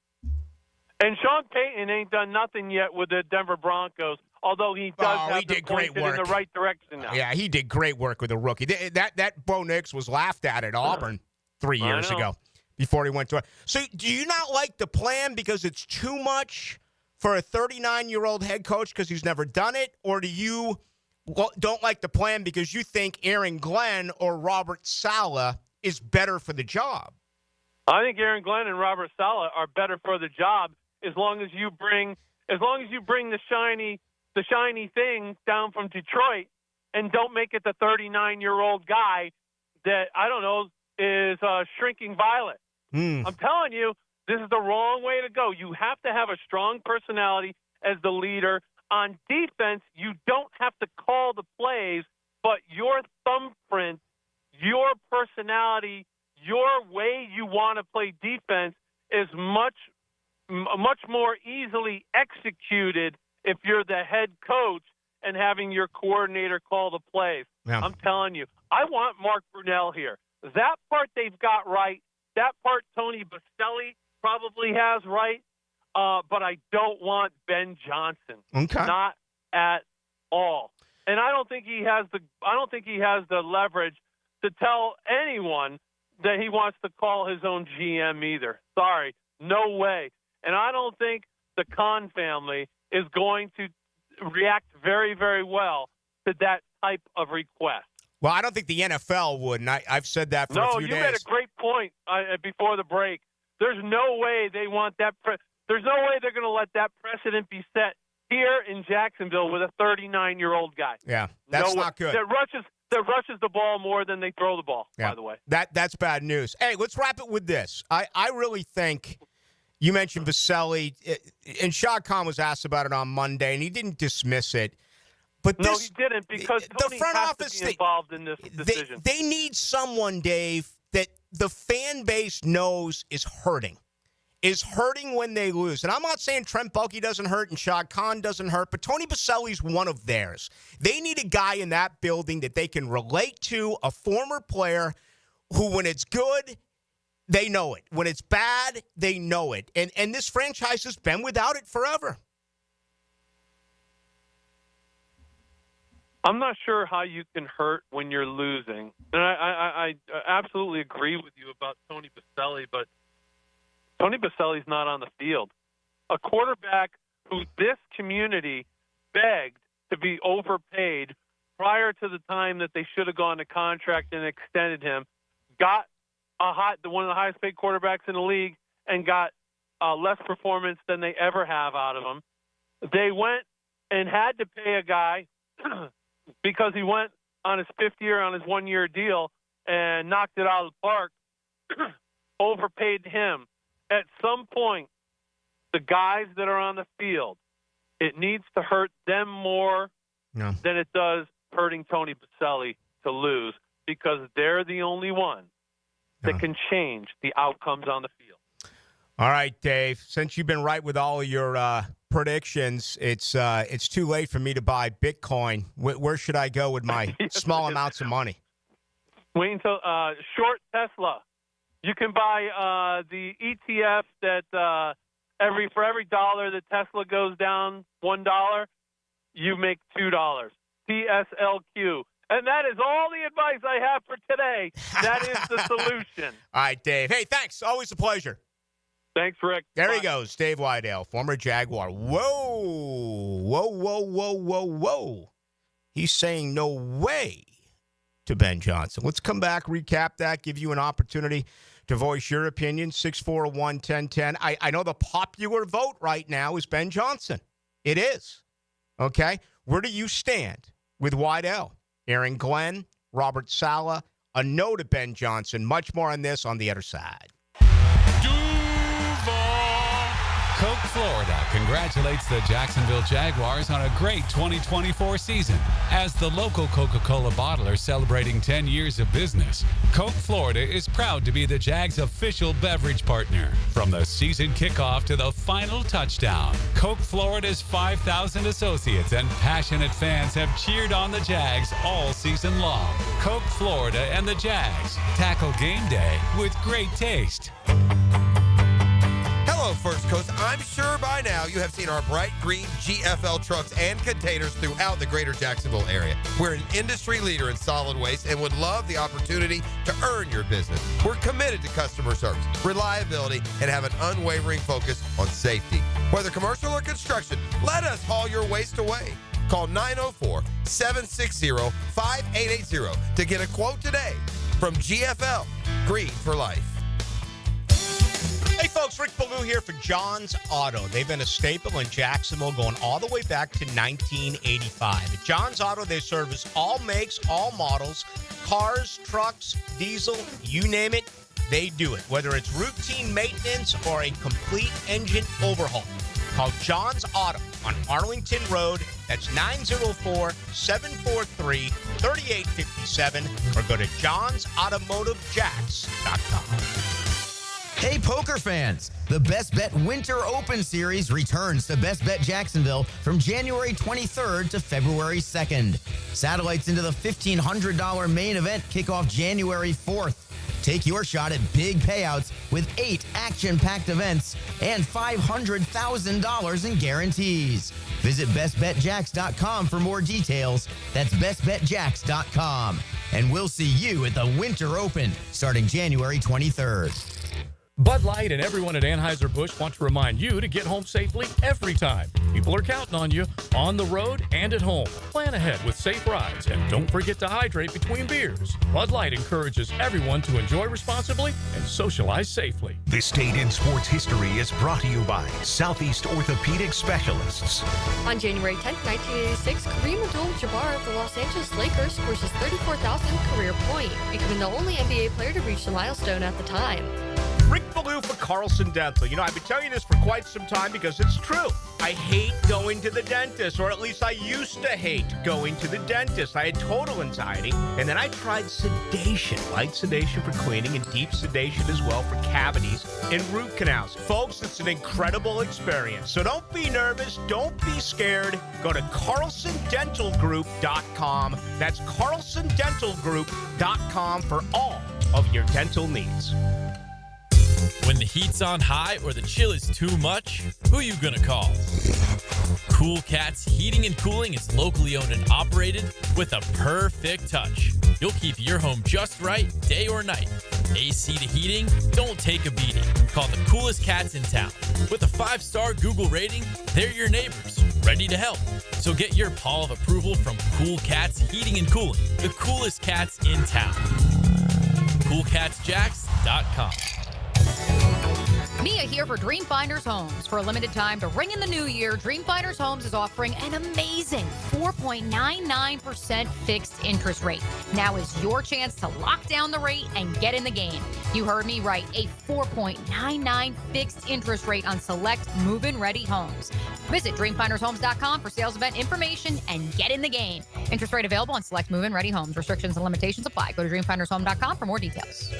And Sean Payton ain't done nothing yet with the Denver Broncos, although he does have them pointed in the right direction now. Yeah, he did great work with a rookie. That Bo Nix was laughed at Auburn 3 years ago before he went to it. So do you not like the plan because it's too much for a 39-year-old head coach because he's never done it? Or do you don't like the plan because you think Aaron Glenn or Robert Saleh is better for the job? I think Aaron Glenn and Robert Saleh are better for the job as long as you bring the shiny thing down from Detroit and don't make it the 39-year-old guy that, I don't know, is shrinking violet. I'm telling you, this is the wrong way to go. You have to have a strong personality as the leader. On defense, you don't have to call the plays, but your thumbprint, your personality, your way you want to play defense is much more easily executed if you're the head coach and having your coordinator call the plays. Yeah. I'm telling you, I want Mark Brunell here. That part they've got right. That part Tony Baselli probably has right. But I don't want Ben Johnson. Okay. Not at all. And I don't think he has the leverage to tell anyone that he wants to call his own GM either. Sorry. No way. And I don't think the Khan family is going to react very, very well to that type of request. Well, I don't think the NFL would, and I've said that for a few days. No, you made a great point before the break. There's no way they want that. There's no way they're going to let that precedent be set here in Jacksonville with a 39-year-old guy. Yeah, that's not good. That rushes the ball more than they throw the ball, by the way. That's bad news. Hey, let's wrap it with this. I really think you mentioned Baselli, and Shad Khan was asked about it on Monday, and he didn't dismiss it. But no, he didn't, because Tony the front has office to be involved in this decision. They need someone, Dave, that the fan base knows is hurting when they lose. And I'm not saying Trent Baalke doesn't hurt and Shad Khan doesn't hurt, but Tony Baselli's one of theirs. They need a guy in that building that they can relate to, a former player who, when it's good, they know it. When it's bad, they know it. And this franchise has been without it forever. I'm not sure how you can hurt when you're losing. And I absolutely agree with you about Tony Baselli, but Tony Baselli's not on the field. A quarterback who this community begged to be overpaid prior to the time that they should have gone to contract and extended him, got one of the highest paid quarterbacks in the league and got less performance than they ever have out of him. They went and had to pay a guy because he went on his fifth year on his 1 year deal and knocked it out of the park, overpaid him. At some point, the guys that are on the field, it needs to hurt them more than it does hurting Tony Baselli to lose, because they're the only one that can change the outcomes on the field. All right, Dave, since you've been right with all of your predictions, it's too late for me to buy Bitcoin. Where should I go with my small amounts of money? Wait until short Tesla. You can buy the ETF that for every dollar that Tesla goes down $1, you make $2. TSLQ. And that is all the advice I have for today. That is the solution. All right, Dave. Hey, thanks. Always a pleasure. Thanks, Rick. There Bye. he goes, Dave Widell, former Jaguar. Whoa. He's saying no way to Ben Johnson. Let's come back, recap that, give you an opportunity to voice your opinion, 641-1010. I know the popular vote right now is Ben Johnson. It is. Okay? Where do you stand with Widell, Aaron Glenn, Robert Saleh, a no to Ben Johnson. Much more on this on the other side. Coke Florida congratulates the Jacksonville Jaguars on a great 2024 season. As the local Coca-Cola bottler celebrating 10 years of business, Coke Florida is proud to be the Jags' official beverage partner. From the season kickoff to the final touchdown, Coke Florida's 5,000 associates and passionate fans have cheered on the Jags all season long. Coke Florida and the Jags tackle game day with great taste. Hello, First Coast. I'm sure by now you have seen our bright green GFL trucks and containers throughout the greater Jacksonville area. We're an industry leader in solid waste and would love the opportunity to earn your business. We're committed to customer service, reliability, and have an unwavering focus on safety. Whether commercial or construction, let us haul your waste away. Call 904-760-5880 to get a quote today from GFL, Green for Life. Hey folks, Rick Ballou here for John's Auto. They've been a staple in Jacksonville going all the way back to 1985. At John's Auto, they service all makes, all models, cars, trucks, diesel, you name it, they do it. Whether it's routine maintenance or a complete engine overhaul. Call John's Auto on Arlington Road. That's 904-743-3857 or go to johnsautomotivejacks.com. Hey, poker fans! The Best Bet Winter Open Series returns to Best Bet Jacksonville from January 23rd to February 2nd. Satellites into the $1,500 main event kick off January 4th. Take your shot at big payouts with 8 action-packed events and $500,000 in guarantees. Visit bestbetjacks.com for more details. That's bestbetjacks.com. And we'll see you at the Winter Open starting January 23rd. Bud Light and everyone at Anheuser-Busch want to remind you to get home safely every time. People are counting on you on the road and at home. Plan ahead with safe rides and don't forget to hydrate between beers. Bud Light encourages everyone to enjoy responsibly and socialize safely. This Date in Sports History is brought to you by Southeast Orthopedic Specialists. On January 10, 1986, Kareem Abdul-Jabbar of the Los Angeles Lakers scores his 34,000th career point, becoming the only NBA player to reach the milestone at the time. Rick Ballou for Carlson Dental. You know, I've been telling you this for quite some time because it's true. I hate going to the dentist, or at least I used to hate going to the dentist. I had total anxiety, and then I tried sedation, light sedation for cleaning and deep sedation as well for cavities and root canals. Folks, it's an incredible experience. So don't be nervous. Don't be scared. Go to carlsondentalgroup.com. That's carlsondentalgroup.com for all of your dental needs. When the heat's on high or the chill is too much, who you gonna call? Cool Cats Heating and Cooling is locally owned and operated with a perfect touch. You'll keep your home just right, day or night. AC to heating, don't take a beating. Call the coolest cats in town. With a 5-star Google rating, they're your neighbors, ready to help. So get your paw of approval from Cool Cats Heating and Cooling, the coolest cats in town. CoolCatsJacks.com. Mia here for Dreamfinders Homes. For a limited time to ring in the new year, Dreamfinders Homes is offering an amazing 4.99% fixed interest rate. Now is your chance to lock down the rate and get in the game. You heard me right, a 4.99 fixed interest rate on select move-in ready homes. Visit dreamfindershomes.com for sales event information and get in the game. Interest rate available on select move-in ready homes. Restrictions and limitations apply. Go to dreamfindershome.com for more details.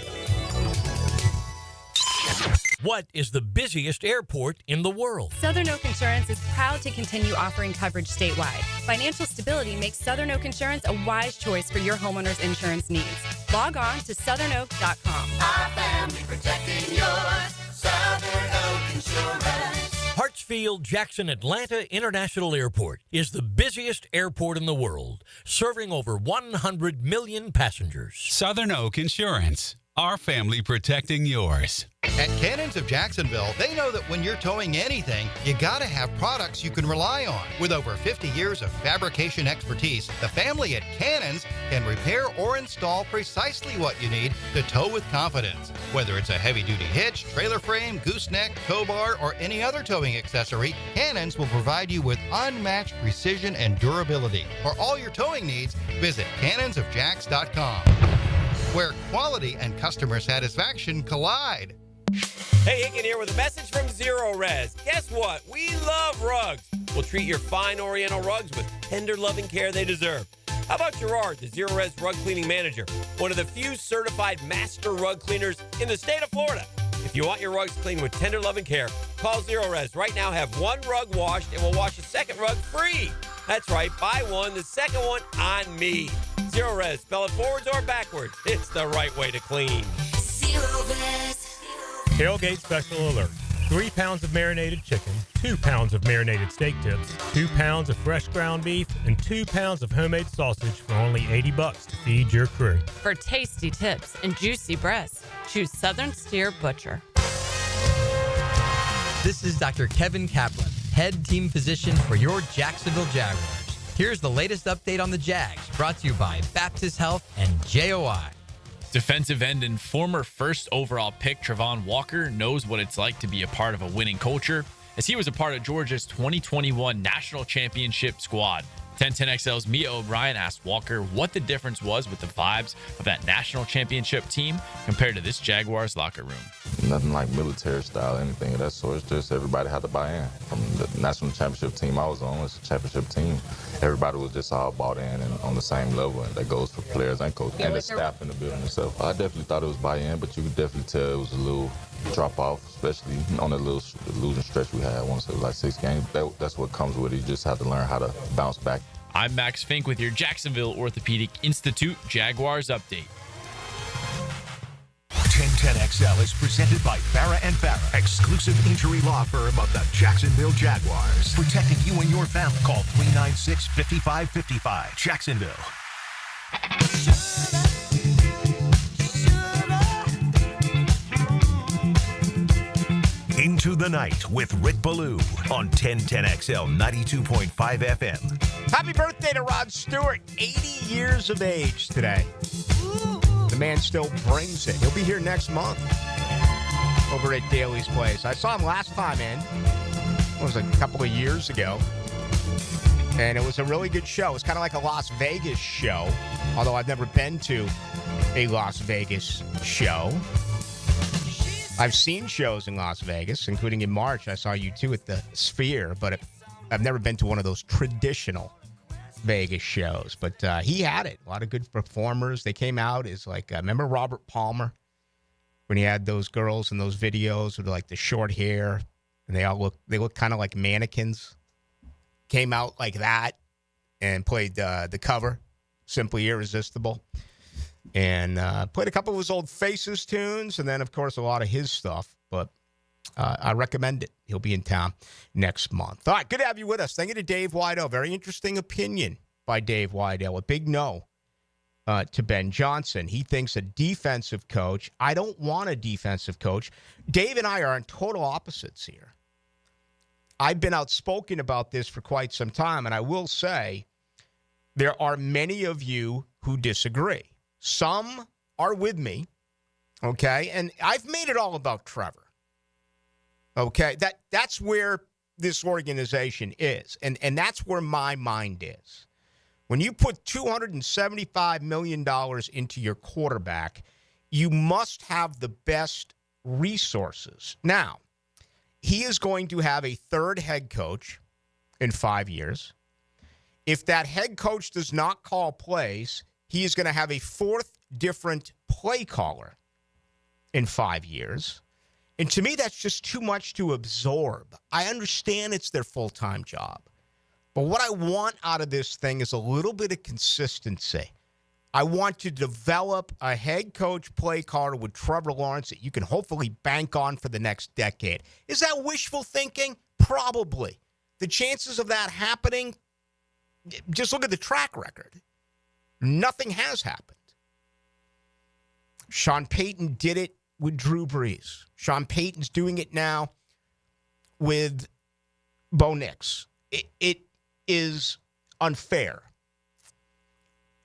What is the busiest airport in the world? Southern Oak Insurance is proud to continue offering coverage statewide. Financial stability makes Southern Oak Insurance a wise choice for your homeowner's insurance needs. Log on to southernoak.com. Our family protecting yours. Southern Oak Insurance. Hartsfield Jackson Atlanta International Airport is the busiest airport in the world, serving over 100 million passengers. Southern Oak Insurance. Our family protecting yours. At Cannons of Jacksonville, they know that when you're towing anything, you gotta have products you can rely on. With over 50 years of fabrication expertise, the family at Cannons can repair or install precisely what you need to tow with confidence. Whether it's a heavy-duty hitch, trailer frame, gooseneck, tow bar, or any other towing accessory, Cannons will provide you with unmatched precision and durability. For all your towing needs, visit cannonsofjacks.com. where quality and customer satisfaction collide. Hey, Hicken here with a message from Zero Res. Guess what? We love rugs. We'll treat your fine Oriental rugs with tender, loving care they deserve. How about Gerard, the Zero Res rug cleaning manager, one of the few certified master rug cleaners in the state of Florida? If you want your rugs cleaned with tender, loving care, call Zero Res. Right now, have one rug washed, and we'll wash a second rug free. That's right, buy one, the second one on me. Zero Res, spell it forwards or backwards. It's the right way to clean. Zero Res. Tailgate special alert. 3 pounds of marinated chicken, 2 pounds of marinated steak tips, 2 pounds of fresh ground beef, and 2 pounds of homemade sausage for only $80 to feed your crew. For tasty tips and juicy breasts, choose Southern Steer Butcher. This is Dr. Kevin Kaplan, head team physician for your Jacksonville Jaguars. Here's the latest update on the Jags, brought to you by Baptist Health and JOI. Defensive end and former first overall pick Travon Walker knows what it's like to be a part of a winning culture, as he was a part of Georgia's 2021 National Championship squad. 1010XL's Mia O'Brien asked Walker what the difference was with the vibes of that National Championship team compared to this Jaguars locker room. Nothing like military style, anything of that sort. It's just everybody had to buy in. From the National Championship team I was on, it's a championship team. Everybody was just all bought in and on the same level, and that goes for players and coaches and the staff in the building itself. I definitely thought it was buy-in, but you could definitely tell it was a little drop-off, especially on the little losing stretch we had. I want to say it was like 6 games. That's what comes with it. You just have to learn how to bounce back. I'm Max Fink with your Jacksonville Orthopedic Institute Jaguars update. 1010XL is presented by Farah & Farah, exclusive injury law firm of the Jacksonville Jaguars. Protecting you and your family. Call 396-5555. Jacksonville. Into the Night with Rick Ballou on 1010XL 92.5 FM. Happy birthday to Rod Stewart, 80 years of age today. The man still brings it. He'll be here next month over at Daly's Place. I saw him last time in. It was a couple of years ago. And it was a really good show. It was kind of like a Las Vegas show, although I've never been to a Las Vegas show. I've seen shows in Las Vegas, including in March. I saw you too at the Sphere, but I've never been to one of those traditional Vegas shows. But he had it. A lot of good performers. They came out as like, remember Robert Palmer when he had those girls in those videos with like the short hair, and they look kind of like mannequins. Came out like that and played the cover, Simply Irresistible. And played a couple of his old Faces tunes, and then, of course, a lot of his stuff. But I recommend it. He'll be in town next month. All right, good to have you with us. Thank you to Dave Widell. Very interesting opinion by Dave Widell. A big no to Ben Johnson. He thinks a defensive coach. I don't want a defensive coach. Dave and I are on total opposites here. I've been outspoken about this for quite some time, and I will say there are many of you who disagree. Some are with me, okay? And I've made it all about Trevor, okay? That's where this organization is, and that's where my mind is. When you put $275 million into your quarterback, you must have the best resources. Now, he is going to have a third head coach in 5 years. If that head coach does not call plays, he is going to have a fourth different play caller in 5 years. And to me, that's just too much to absorb. I understand it's their full-time job. But what I want out of this thing is a little bit of consistency. I want to develop a head coach play caller with Trevor Lawrence that you can hopefully bank on for the next decade. Is that wishful thinking? Probably. The chances of that happening, just look at the track record. Nothing has happened. Sean Payton did it with Drew Brees. Sean Payton's doing it now with Bo Nix. It is unfair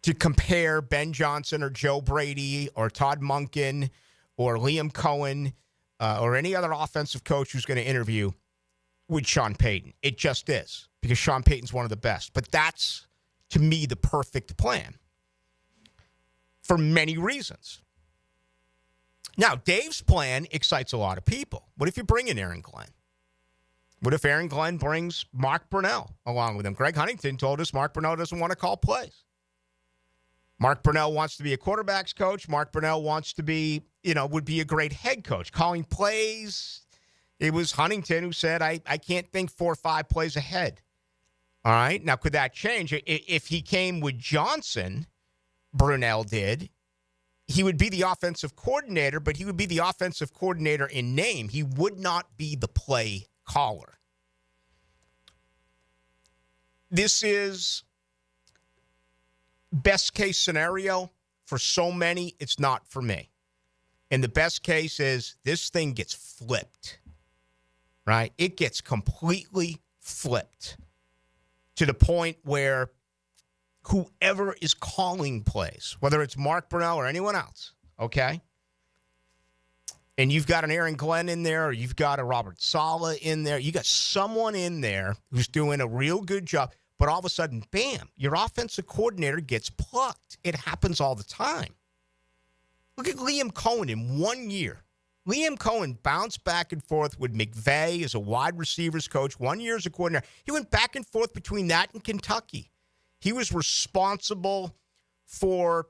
to compare Ben Johnson or Joe Brady or Todd Monken or Liam Cohen or any other offensive coach who's going to interview with Sean Payton. It just is, because Sean Payton's one of the best. But that's, to me, the perfect plan. for many reasons. Now, Dave's plan excites a lot of people. What if you bring in Aaron Glenn? What if Aaron Glenn brings Mark Brunell along with him? Greg Huntington told us Mark Brunell doesn't want to call plays. Mark Brunell wants to be a quarterback's coach. Mark Brunell wants to be, would be a great head coach. Calling plays, it was Huntington who said, I can't think 4 or 5 plays ahead. All right. Now, could that change? If he came with Johnson, Brunell did, he would be the offensive coordinator, but he would be the offensive coordinator in name. He would not be the play caller. This is best case scenario for so many. It's not for me. And the best case is this thing gets flipped, right? It gets completely flipped to the point where whoever is calling plays, whether it's Mark Brunell or anyone else, okay? And you've got an Aaron Glenn in there, or you've got a Robert Saleh in there. You got someone in there who's doing a real good job, but all of a sudden, bam, your offensive coordinator gets plucked. It happens all the time. Look at Liam Cohen in 1 year. Liam Cohen bounced back and forth with McVay as a wide receivers coach, 1 year as a coordinator. He went back and forth between that and Kentucky. He was responsible for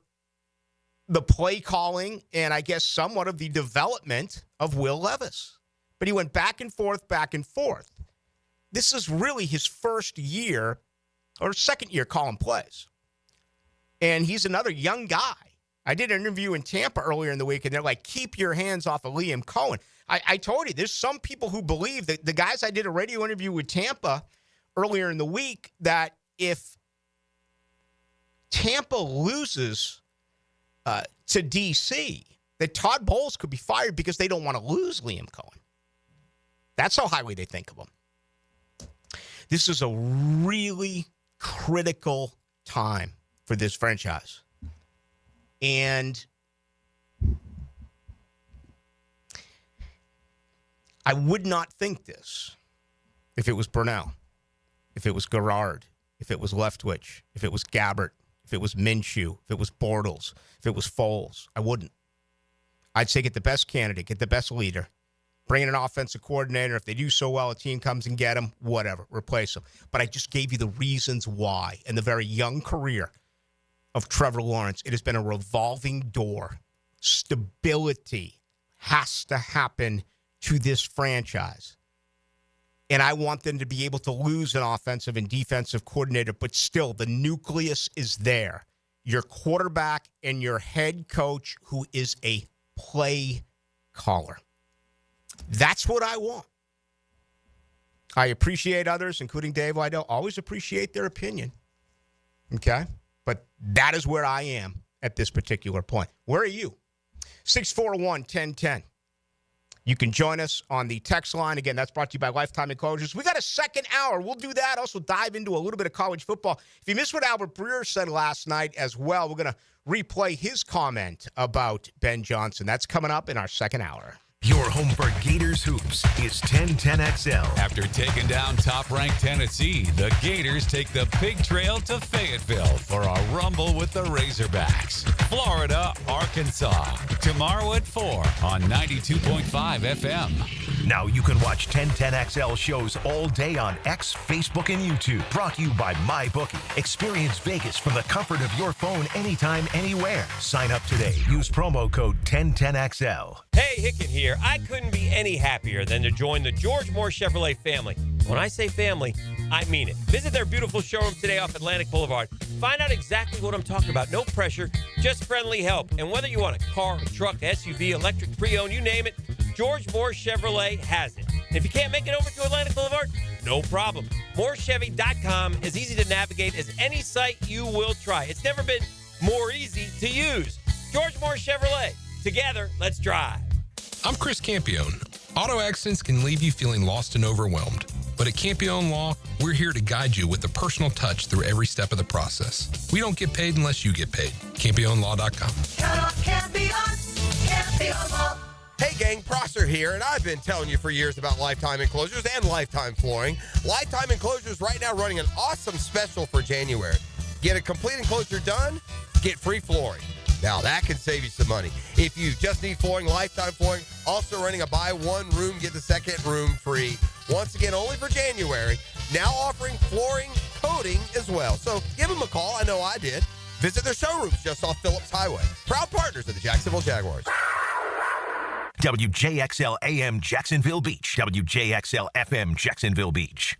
the play calling and I guess somewhat of the development of Will Levis. But he went back and forth, back and forth. This is really his first year or second year calling plays. And he's another young guy. I did an interview in Tampa earlier in the week, and they're like, keep your hands off of Liam Cohen. I told you, there's some people who believe that the guys I did a radio interview with Tampa earlier in the week, that if Tampa loses to D.C., that Todd Bowles could be fired because they don't want to lose Liam Cohen. That's how highly they think of him. This is a really critical time for this franchise. And I would not think this if it was Brunell, if it was Garrard, if it was Leftwich, if it was Gabbert, if it was Minshew, if it was Bortles, if it was Foles. I wouldn't. I'd say get the best candidate, get the best leader, bring in an offensive coordinator. If they do so well, a team comes and get them, whatever, replace them. But I just gave you the reasons why. In the very young career of Trevor Lawrence, it has been a revolving door. Stability has to happen to this franchise. And I want them to be able to lose an offensive and defensive coordinator, but still the nucleus is there. Your quarterback and your head coach who is a play caller. That's what I want. I appreciate others, including Dave Widell. Always appreciate their opinion. Okay? But that is where I am at this particular point. Where are you? 641-1010. You can join us on the text line. Again, that's brought to you by Lifetime Enclosures. We got a second hour. We'll do that. Also dive into a little bit of college football. If you missed what Albert Breer said last night as well, we're going to replay his comment about Ben Johnson. That's coming up in our second hour. Your home for Gators Hoops is 1010XL. After taking down top-ranked Tennessee, the Gators take the Big Trail to Fayetteville for a rumble with the Razorbacks. Florida, Arkansas. Tomorrow at 4 on 92.5 FM. Now you can watch 1010XL shows all day on X, Facebook, and YouTube. Brought to you by MyBookie. Experience Vegas from the comfort of your phone anytime, anywhere. Sign up today. Use promo code 1010XL. Hey, Hicken here. I couldn't be any happier than to join the George Moore Chevrolet family. When I say family, I mean it. Visit their beautiful showroom today off Atlantic Boulevard. Find out exactly what I'm talking about. No pressure, just friendly help. And whether you want a car, a truck, SUV, electric, pre-owned, you name it, George Moore Chevrolet has it. And if you can't make it over to Atlantic Boulevard, no problem. MooreChevy.com is easy to navigate as any site you will try. It's never been more easy to use. George Moore Chevrolet. Together, let's drive. I'm Chris Campione. Auto accidents can leave you feeling lost and overwhelmed. But at Campione Law, we're here to guide you with a personal touch through every step of the process. We don't get paid unless you get paid. CampioneLaw.com. Count on Campione, Campione Law. Hey gang, Prosser here, and I've been telling you for years about Lifetime Enclosures and Lifetime Flooring. Lifetime Enclosures right now running an awesome special for January. Get a complete enclosure done, get free flooring. Now, that can save you some money. If you just need flooring, Lifetime Flooring, also running a buy one room, get the second room free. Once again, only for January. Now offering flooring coating as well. So give them a call. I know I did. Visit their showrooms just off Phillips Highway. Proud partners of the Jacksonville Jaguars. WJXL AM Jacksonville Beach. WJXL FM Jacksonville Beach.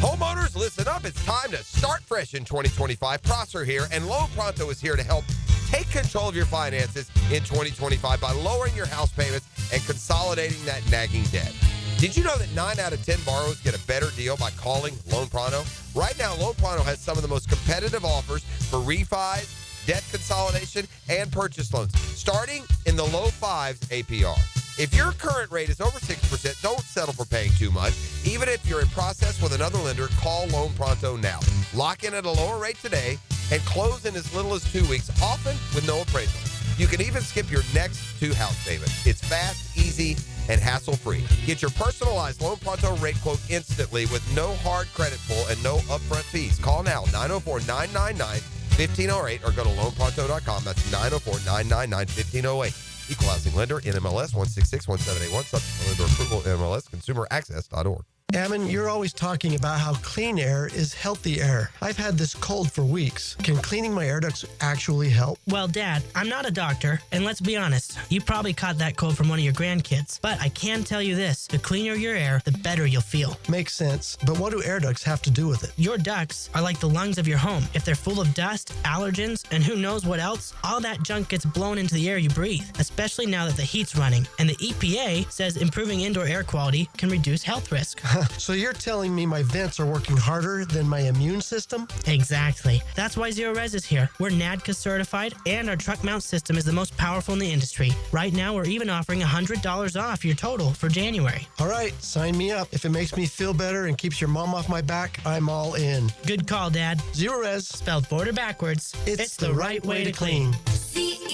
Homeowners, listen up. It's time to start fresh in 2025. Prosser here, and Loan Pronto is here to help take control of your finances in 2025 by lowering your house payments and consolidating that nagging debt. Did you know that 9 out of 10 borrowers get a better deal by calling Loan Pronto? Right now, Loan Pronto has some of the most competitive offers for refis, debt consolidation, and purchase loans, starting in the low 5s APR. If your current rate is over 6%, don't settle for paying too much. Even if you're in process with another lender, call Loan Pronto now. Lock in at a lower rate today and close in as little as 2 weeks, often with no appraisal. You can even skip your next 2 house payments. It's fast, easy, and hassle-free. Get your personalized Loan Pronto rate quote instantly with no hard credit pull and no upfront fees. Call now, 904-999-1508, or go to loanpronto.com. That's 904-999-1508. Equal housing lender, NMLS 1661781, subject to lender approval, NMLS, consumeraccess.org. Ammon, you're always talking about how clean air is healthy air. I've had this cold for weeks. Can cleaning my air ducts actually help? Well, Dad, I'm not a doctor, and let's be honest, you probably caught that cold from one of your grandkids. But I can tell you this, the cleaner your air, the better you'll feel. Makes sense, but what do air ducts have to do with it? Your ducts are like the lungs of your home. If they're full of dust, allergens, and who knows what else, all that junk gets blown into the air you breathe, especially now that the heat's running. And the EPA says improving indoor air quality can reduce health risk. So you're telling me my vents are working harder than my immune system? Exactly. That's why Zero Res is here. We're NADCA certified, and our truck mount system is the most powerful in the industry. Right now, we're even offering $100 off your total for January. All right, sign me up. If it makes me feel better and keeps your mom off my back, I'm all in. Good call, Dad. Zero Res. Spelled border backwards. It's the right way to clean. CEROREC.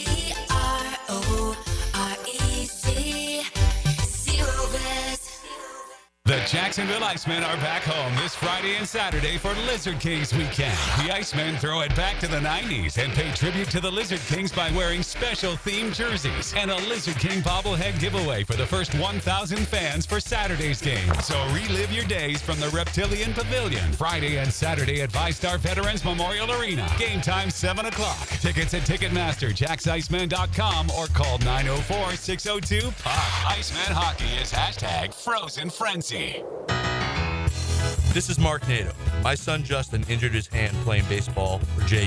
Zero Res. The Jacksonville Icemen are back home this Friday and Saturday for Lizard Kings weekend. The Icemen throw it back to the 90s and pay tribute to the Lizard Kings by wearing special themed jerseys and a Lizard King bobblehead giveaway for the first 1,000 fans for Saturday's game. So relive your days from the Reptilian Pavilion Friday and Saturday at VyStar Veterans Memorial Arena. Game time 7 o'clock. Tickets at Ticketmaster, JacksIceman.com, or call 904-602-POP. Iceman Hockey is #Frozen Frenzy. This is Mark Nato. My son Justin injured his hand playing baseball for JU.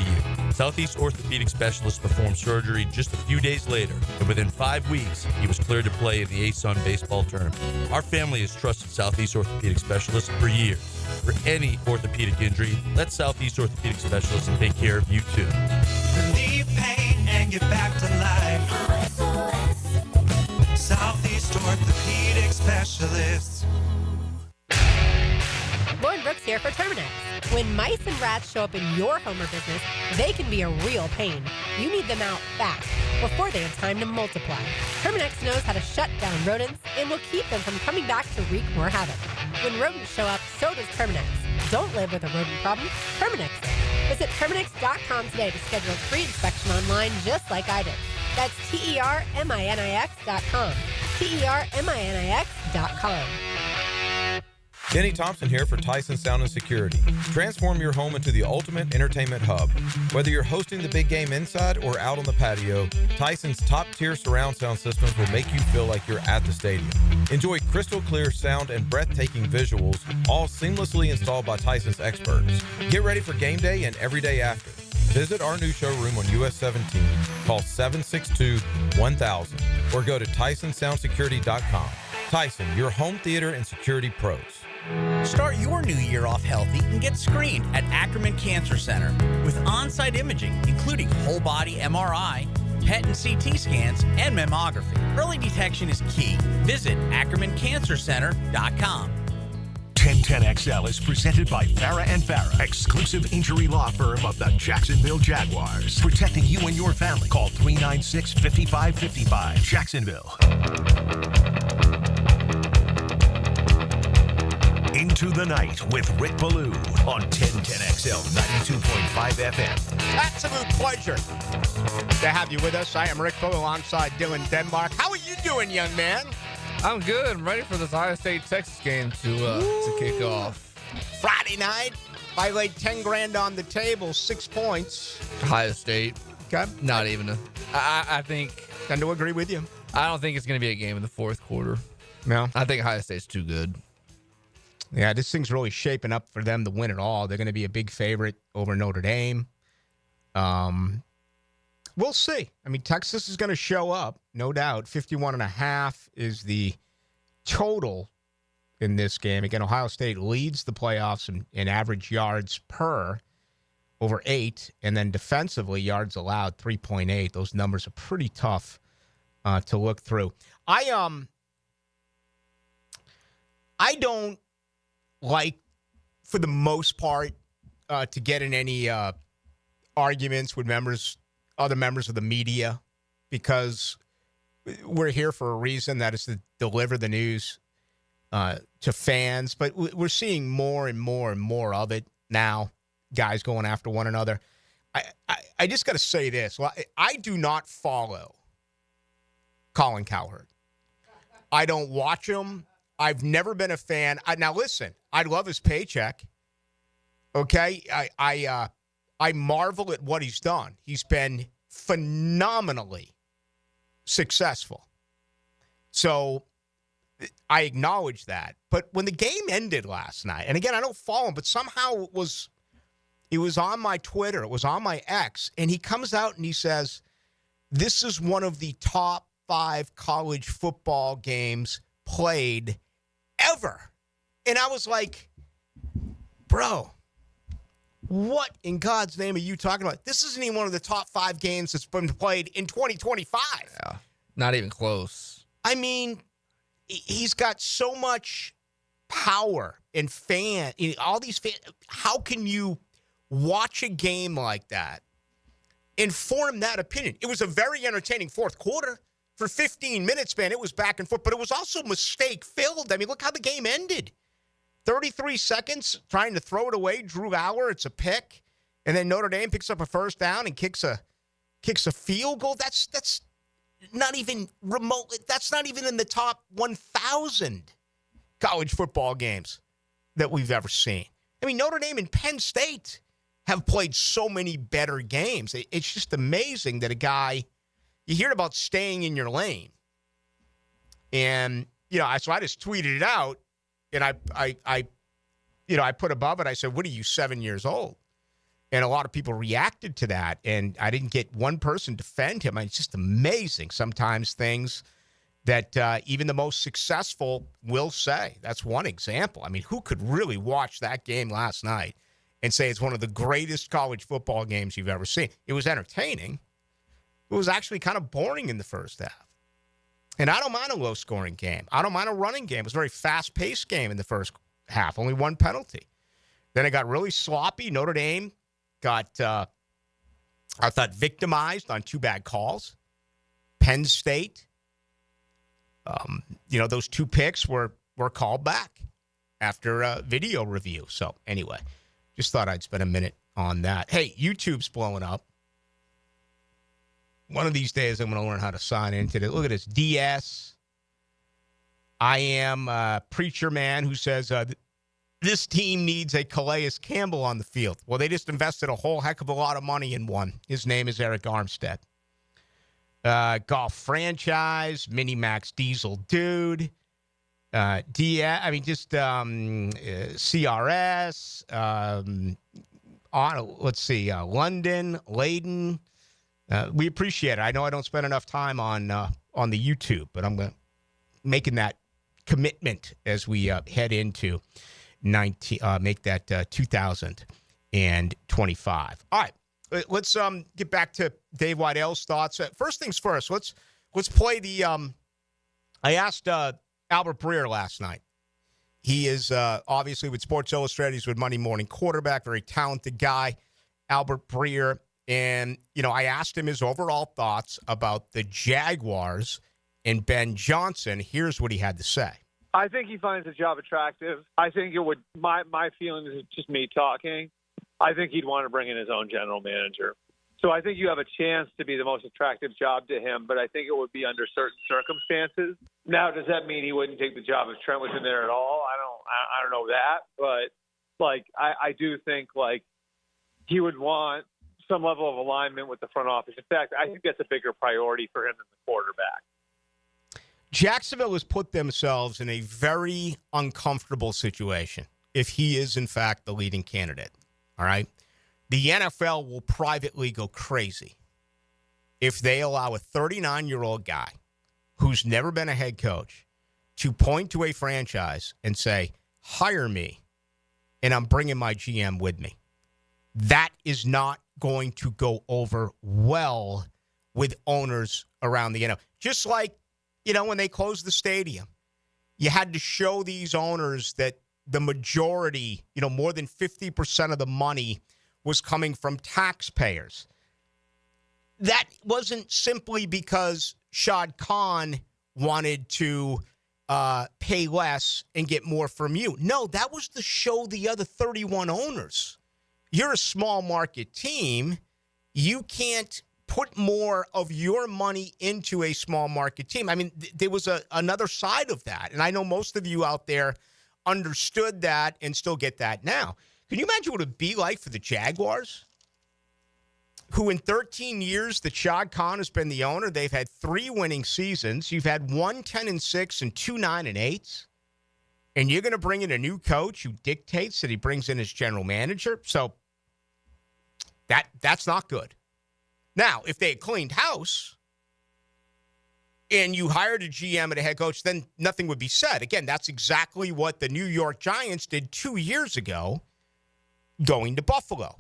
Southeast Orthopedic Specialist performed surgery just a few days later, and within 5 weeks, he was cleared to play in the ASUN baseball tournament. Our family has trusted Southeast Orthopedic Specialist for years. For any orthopedic injury, let Southeast Orthopedic Specialist take care of you too. Relieve pain and get back to life. Southeast Orthopedic Specialists. Lauren Brooks here for Terminex. When mice and rats show up in your home or business, they can be a real pain. You need them out fast, before they have time to multiply. Terminex knows how to shut down rodents and will keep them from coming back to wreak more havoc. When rodents show up, so does Terminex. Don't live with a rodent problem, Terminex it. Visit Terminex.com today to schedule a free inspection online just like I did. That's TERMINIX.com. TERMINIX.com. Kenny Thompson here for Tyson Sound and Security. Transform your home into the ultimate entertainment hub. Whether you're hosting the big game inside or out on the patio, Tyson's top-tier surround sound systems will make you feel like you're at the stadium. Enjoy crystal clear sound and breathtaking visuals, all seamlessly installed by Tyson's experts. Get ready for game day and every day after. Visit our new showroom on US 17. Call 762-1000 or go to TysonSoundSecurity.com. Tyson, your home theater and security pros. Start your new year off healthy and get screened at Ackerman Cancer Center with on-site imaging, including whole body MRI, PET and CT scans, and mammography. Early detection is key. Visit AckermanCancerCenter.com. 1010XL is presented by Farah & Farah, exclusive injury law firm of the Jacksonville Jaguars. Protecting you and your family. Call 396-5555. Jacksonville. In Into the Night with Rick Ballou on 1010XL 92.5 FM. Absolute pleasure to have you with us. I am Rick Ballou alongside Dylan Denmark. How are you doing, young man? I'm good. I'm ready for this Ohio State-Texas game to kick off. Friday night, I laid 10 grand on the table, 6 points. Ohio State. Okay. Not even a... I think... Tend to agree with you. I don't think it's going to be a game in the fourth quarter. No? I think Ohio State's too good. Yeah, this thing's really shaping up for them to win it all. They're going to be a big favorite over Notre Dame. We'll see. I mean, Texas is going to show up, no doubt. 51.5 is the total in this game. Again, Ohio State leads the playoffs in average yards per over 8, and then defensively, yards allowed 3.8. Those numbers are pretty tough to look through. I don't like, for the most part, to get in any arguments with other members of the media, because we're here for a reason, that is to deliver the news to fans. But we're seeing more and more and more of it now, guys going after one another. I just got to say this. I do not follow Colin Cowherd. I don't watch him. I've never been a fan. Now, listen, I love his paycheck. Okay? I marvel at what he's done. He's been phenomenally successful. So I acknowledge that. But when the game ended last night, and again, I don't follow him, but somehow it was on my Twitter, it was on my X, and he comes out and he says, this is one of the top 5 college football games played ever. And I was like, bro, what in God's name are you talking about? This isn't even one of the top 5 games that's been played in 2025. Yeah, not even close. I mean, he's got so much power and all these fans. How can you watch a game like that and form that opinion? It was a very entertaining fourth quarter. For 15 minutes, man, it was back and forth, but it was also mistake-filled. I mean, look how the game ended. 33 seconds trying to throw it away. Drew Aller, it's a pick. And then Notre Dame picks up a first down and kicks a field goal. That's not even remote. That's not even in the top 1,000 college football games that we've ever seen. I mean, Notre Dame and Penn State have played so many better games. It's just amazing that a guy, you hear about staying in your lane. And, so I just tweeted it out, and I put above it, I said, what are you, 7 years old? And a lot of people reacted to that, and I didn't get one person defend him. It's just amazing sometimes things that even the most successful will say. That's one example. I mean, who could really watch that game last night and say it's one of the greatest college football games you've ever seen? It was entertaining. It was actually kind of boring in the first half. And I don't mind a low-scoring game. I don't mind a running game. It was a very fast-paced game in the first half. Only one penalty. Then it got really sloppy. Notre Dame got, I thought, victimized on 2 bad calls. Penn State, those 2 picks were called back after video review. So anyway, just thought I'd spend a minute on that. Hey, YouTube's blowing up. One of these days, I'm going to learn how to sign into it. Look at this. DS. I am a preacher man who says this team needs a Calais Campbell on the field. Well, they just invested a whole heck of a lot of money in one. His name is Eric Armstead. Golf franchise, Mini Max Diesel dude. CRS. Let's see. London, Layden. We appreciate it. I know I don't spend enough time on the YouTube, but I'm making that commitment as we head into 2025. All right, let's get back to Dave Widell's thoughts. First things first, let's play the. I asked Albert Breer last night. He is obviously with Sports Illustrated. He's with Monday Morning Quarterback, very talented guy, Albert Breer. And, I asked him his overall thoughts about the Jaguars and Ben Johnson. Here's what he had to say. I think he finds the job attractive. I think it would. My feeling is just me talking. I think he'd want to bring in his own general manager. So I think you have a chance to be the most attractive job to him, but I think it would be under certain circumstances. Now, does that mean he wouldn't take the job if Trent was in there at all? I don't know that, but like I do think like he would want some level of alignment with the front office. In fact, I think that's a bigger priority for him than the quarterback. Jacksonville has put themselves in a very uncomfortable situation if he is, in fact, the leading candidate. All right? The NFL will privately go crazy if they allow a 39-year-old guy who's never been a head coach to point to a franchise and say, hire me, and I'm bringing my GM with me. That is not going to go over well with owners around the NFL. Just like, when they closed the stadium, you had to show these owners that the majority, more than 50% of the money was coming from taxpayers. That wasn't simply because Shad Khan wanted to pay less and get more from you. No, that was to show the other 31 owners. You're a small market team. You can't put more of your money into a small market team. I mean, there was another side of that. And I know most of you out there understood that and still get that now. Can you imagine what it would be like for the Jaguars, who in 13 years that Shad Khan has been the owner, they've had 3 winning seasons. You've had 1 10-6 and 2 9-8. And you're going to bring in a new coach who dictates that he brings in his general manager. So that's not good. Now, if they had cleaned house and you hired a GM and a head coach, then nothing would be said. Again, that's exactly what the New York Giants did 2 years ago, going to Buffalo.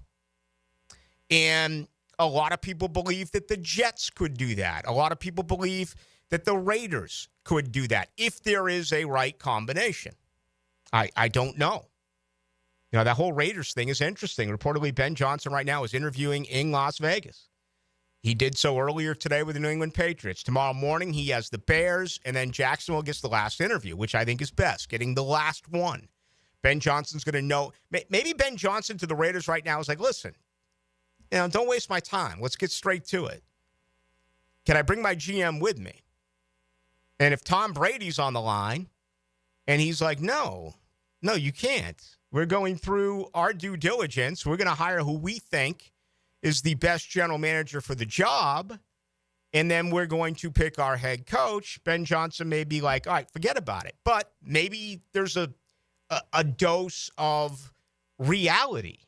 And a lot of people believe that the Jets could do that. A lot of people believe that the Raiders could do that if there is a right combination. I don't know. That whole Raiders thing is interesting. Reportedly, Ben Johnson right now is interviewing in Las Vegas. He did so earlier today with the New England Patriots. Tomorrow morning, he has the Bears, and then Jacksonville gets the last interview, which I think is best, getting the last one. Ben Johnson's going to know. Maybe Ben Johnson to the Raiders right now is like, listen, don't waste my time. Let's get straight to it. Can I bring my GM with me? And if Tom Brady's on the line, and he's like, no, you can't. We're going through our due diligence. We're going to hire who we think is the best general manager for the job, and then we're going to pick our head coach. Ben Johnson may be like, all right, forget about it. But maybe there's a dose of reality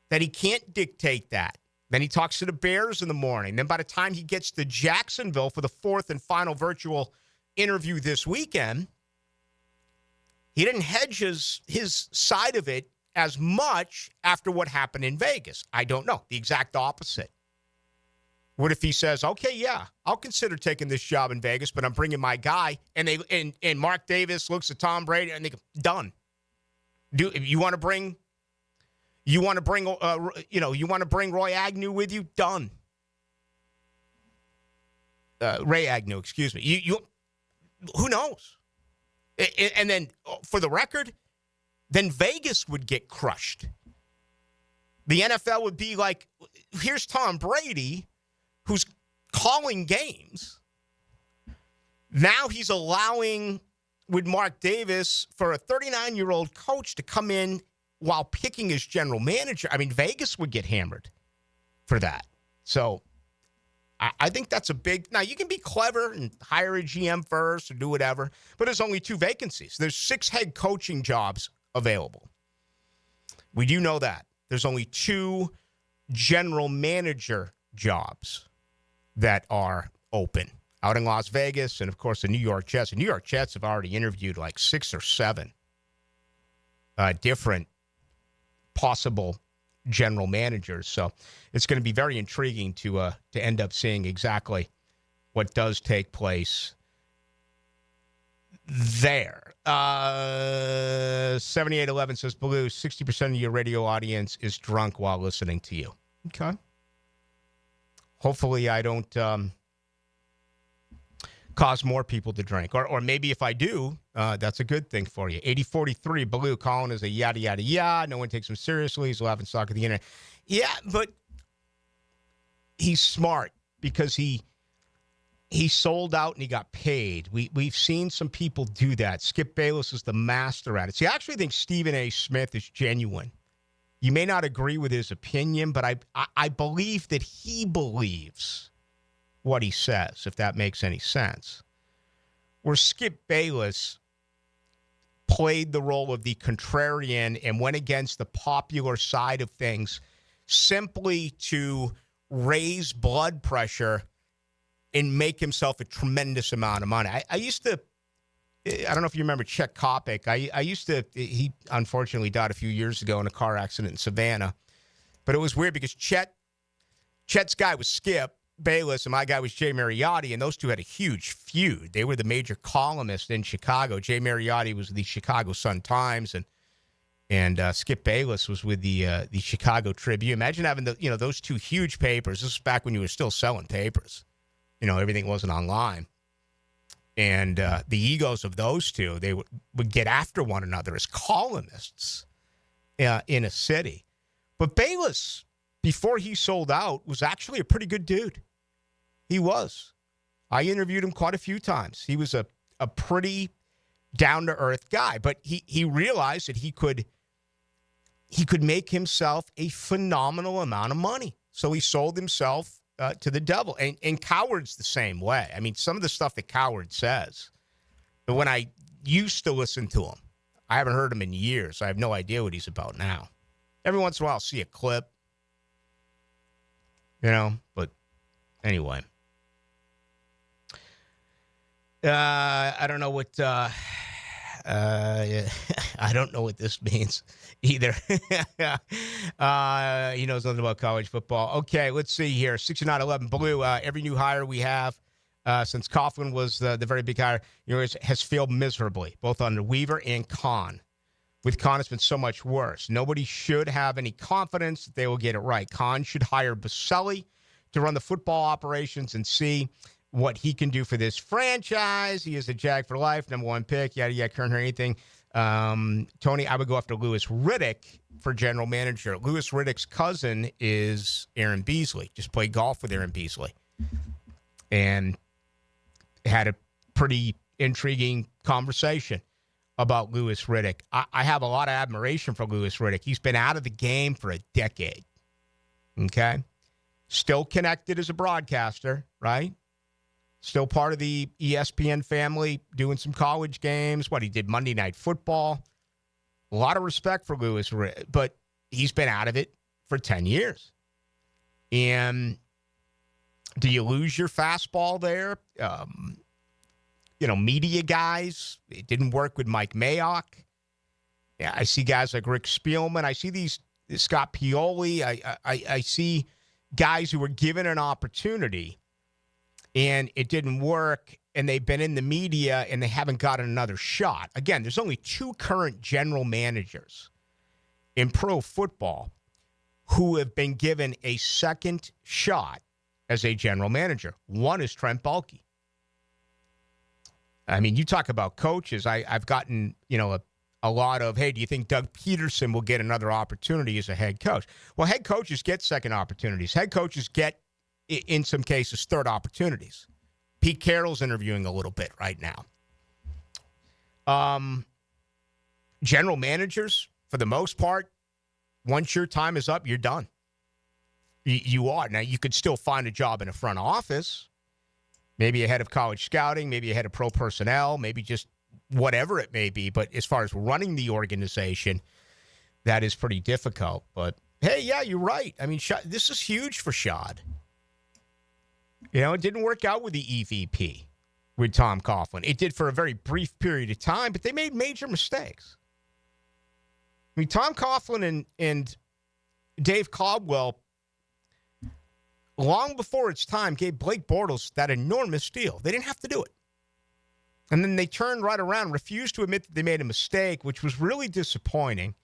that he can't dictate that. Then he talks to the Bears in the morning. Then by the time he gets to Jacksonville for the 4th and final virtual interview this weekend, he didn't hedge his side of it as much after what happened in Vegas. I don't know. The exact opposite. What if he says, okay, yeah, I'll consider taking this job in Vegas, but I'm bringing my guy, and Mark Davis looks at Tom Brady and they go, done. You want to bring Roy Agnew with you? Done. Ray Agnew, excuse me. You who knows? And then for the record, then Vegas would get crushed. The NFL would be like, here's Tom Brady, who's calling games. Now he's allowing, with Mark Davis, for a 39-year-old coach to come in while picking his general manager. I mean, Vegas would get hammered for that. So I think that's a big... Now, you can be clever and hire a GM first or do whatever, but there's only 2 vacancies. There's 6 head coaching jobs available. We do know that. There's only 2 general manager jobs that are open out in Las Vegas and, of course, the New York Jets. The New York Jets have already interviewed like 6 or 7 different possible general managers. So it's going to be very intriguing to end up seeing exactly what does take place there. 7811 says, Ballou, 60% of your radio audience is drunk while listening to you. Okay. Hopefully I don't cause more people to drink. Or maybe if I do, that's a good thing for you. 8043, Ballou, Colin is a yada, yada, yada. No one takes him seriously. He's a laughing stock of the internet. Yeah, but he's smart because he sold out and he got paid. We've seen some people do that. Skip Bayless is the master at it. See, I actually think Stephen A. Smith is genuine. You may not agree with his opinion, but I believe that he believes what he says, if that makes any sense. Where Skip Bayless played the role of the contrarian and went against the popular side of things simply to raise blood pressure and make himself a tremendous amount of money. I used to, I don't know if you remember Chet Kopic. He unfortunately died a few years ago in a car accident in Savannah. But it was weird because Chet's guy was Skip Bayless and my guy was Jay Mariotti, and those two had a huge feud. They were the major columnists in Chicago. Jay Mariotti was the Chicago Sun-Times, and Skip Bayless was with the Chicago Tribune. Imagine having those two huge papers. This was back when you were still selling papers. Everything wasn't online. And the egos of those two, they would get after one another as columnists in a city. But Bayless, before he sold out, was actually a pretty good dude. He was. I interviewed him quite a few times. He was a pretty down-to-earth guy. But he realized that he could make himself a phenomenal amount of money. So he sold himself to the devil. And Coward's the same way. I mean, some of the stuff that Coward says, but when I used to listen to him, I haven't heard him in years. I have no idea what he's about now. Every once in a while, I'll see a clip, but anyway. I don't know what I don't know what this means either. He knows nothing about college football. Okay, let's see here. 6911 Ballou. Every new hire we have since Coughlin was the very big hire, has failed miserably, both under Weaver and Kahn. With Kahn, it's been so much worse. Nobody should have any confidence that they will get it right. Kahn should hire Baselli to run the football operations and see what he can do for this franchise. He is a Jag for life, number one pick. Yada, couldn't hear anything. Tony, I would go after Louis Riddick for general manager. Louis Riddick's cousin is Aaron Beasley. Just played golf with Aaron Beasley. And had a pretty intriguing conversation about Louis Riddick. I have a lot of admiration for Louis Riddick. He's been out of the game for a decade. Okay? Still connected as a broadcaster, right? Still part of the ESPN family, doing some college games. He did Monday Night Football. A lot of respect for Louis Riddick, but he's been out of it for 10 years. And do you lose your fastball there? Media guys. It didn't work with Mike Mayock. Yeah, I see guys like Rick Spielman. I see these Scott Pioli. I see guys who were given an opportunity and it didn't work, and they've been in the media, and they haven't gotten another shot. Again, there's only two current general managers in pro football who have been given a second shot as a general manager. One is Trent Baalke. I mean, you talk about coaches. I've gotten, a lot of, hey, do you think Doug Peterson will get another opportunity as a head coach? Well, head coaches get second opportunities. Head coaches get, in some cases, third opportunities. Pete Carroll's interviewing a little bit right now. General managers, for the most part, once your time is up, you're done. You are. Now, you could still find a job in a front office, maybe a head of college scouting, maybe a head of pro personnel, maybe just whatever it may be. But as far as running the organization, that is pretty difficult. But, hey, yeah, you're right. I mean, this is huge for Shad. It didn't work out with the EVP, with Tom Coughlin. It did for a very brief period of time, but they made major mistakes. I mean, Tom Coughlin and Dave Caldwell, long before its time, gave Blake Bortles that enormous deal. They didn't have to do it. And then they turned right around, refused to admit that they made a mistake, which was really disappointing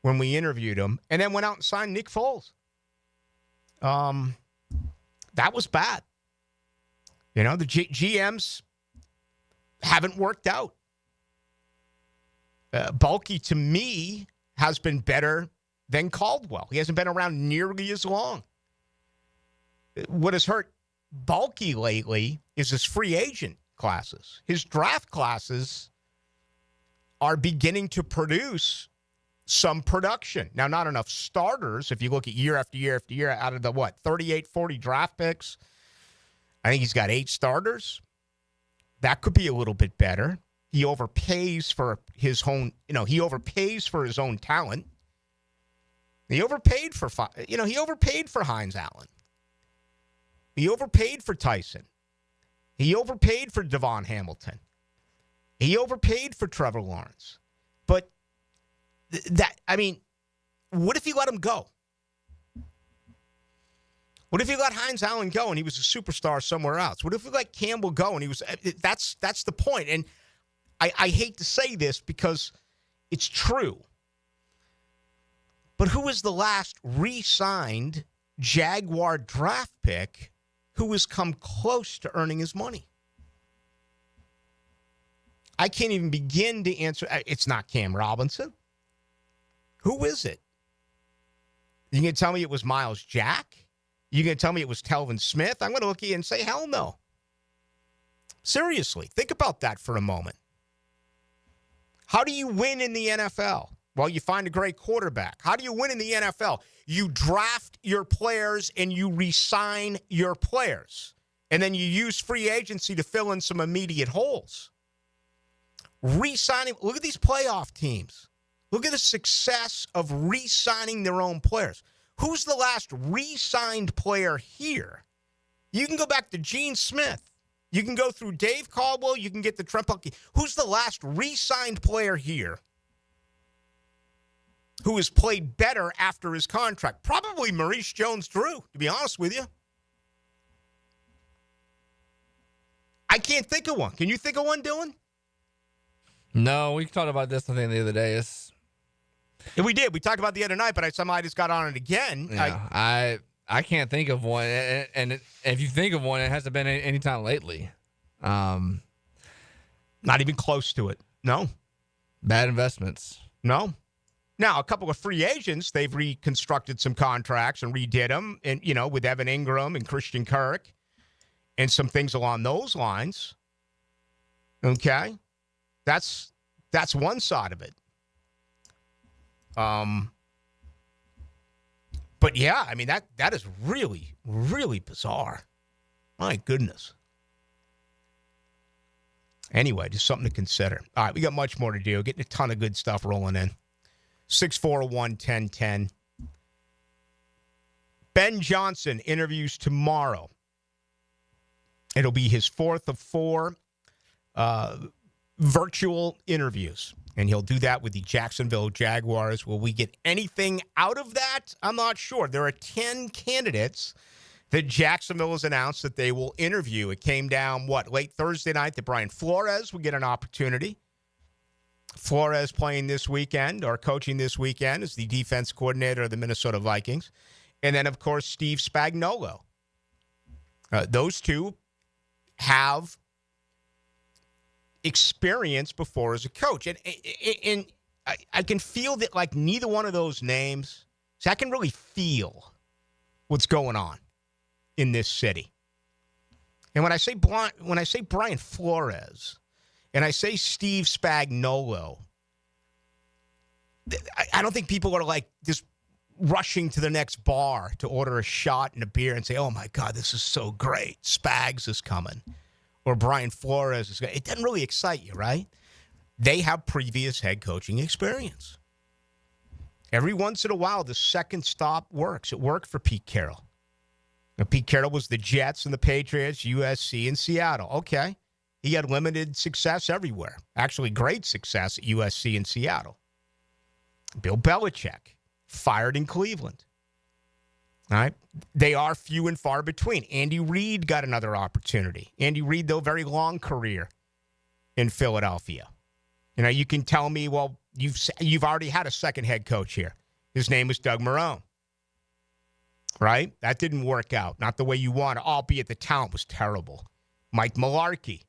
when we interviewed him, and then went out and signed Nick Foles. That was bad. The GMs haven't worked out. Bulky, to me, has been better than Caldwell. He hasn't been around nearly as long. What has hurt Bulky lately is his free agent classes. His draft classes are beginning to produce some production. Now, not enough starters. If you look at year after year after year, out of the, 38, 40 draft picks, I think he's got 8 starters. That could be a little bit better. He overpays for his own, he overpays for his own talent. He overpaid for, he overpaid for Hines Allen. He overpaid for Tyson. He overpaid for Devon Hamilton. He overpaid for Trevor Lawrence. But what if you let him go? What if you let Hines Allen go and he was a superstar somewhere else? What if you let Campbell go and he was, that's the point. And I hate to say this because it's true. But who was the last re-signed Jaguar draft pick who has come close to earning his money? I can't even begin to answer. It's not Cam Robinson. Who is it? You going to tell me it was Miles Jack? You going to tell me it was Telvin Smith? I'm going to look at you and say, hell no. Seriously, think about that for a moment. How do you win in the NFL? Well, you find a great quarterback. How do you win in the NFL? You draft your players and you re-sign your players. And then you use free agency to fill in some immediate holes. Re-signing, look at these playoff teams. Look at the success of re-signing their own players. Who's the last re-signed player here? You can go back to Gene Smith. You can go through Dave Caldwell. You can get the Trent Baalke. Who's the last re-signed player here who has played better after his contract? Probably Maurice Jones-Drew, to be honest with you. I can't think of one. Can you think of one, Dylan? No, we talked about this, I think, the other day. Yeah, we did. We talked about it the other night, but somebody just got on it again. Yeah, I can't think of one. And if you think of one, it hasn't been any time lately. Not even close to it. No. Bad investments. No. Now, a couple of free agents, they've reconstructed some contracts and redid them, and with Evan Ingram and Christian Kirk and some things along those lines. Okay? That's one side of it. But yeah, I mean, that is really, really bizarre. My goodness. Anyway, just something to consider. All right, we got much more to do. Getting a ton of good stuff rolling in. 641-1010. Ben Johnson interviews tomorrow. It'll be his 4th of 4 virtual interviews. And he'll do that with the Jacksonville Jaguars. Will we get anything out of that? I'm not sure. There are 10 candidates that Jacksonville has announced that they will interview. It came down, late Thursday night that Brian Flores would get an opportunity. Flores playing this weekend or coaching this weekend as the defense coordinator of the Minnesota Vikings. And then, of course, Steve Spagnuolo. Those two have experience before as a coach. And I can feel that, neither one of those names, I can really feel what's going on in this city. And when I say Brian Flores and I say Steve Spagnuolo, I don't think people are just rushing to the next bar to order a shot and a beer and say, oh my God, this is so great. Spags is coming. Or Brian Flores is going. It doesn't really excite you, right? They have previous head coaching experience. Every once in a while, the second stop works. It worked for Pete Carroll. Now, Pete Carroll was the Jets and the Patriots, USC, and Seattle. Okay. He had limited success everywhere. Actually, great success at USC and Seattle. Bill Belichick, fired in Cleveland. All right. They are few and far between. Andy Reid got another opportunity. Andy Reid, though, very long career in Philadelphia. You can tell me, well, you've already had a second head coach here. His name was Doug Marrone. Right? That didn't work out. Not the way you want it, albeit the talent was terrible. Mike Mularkey.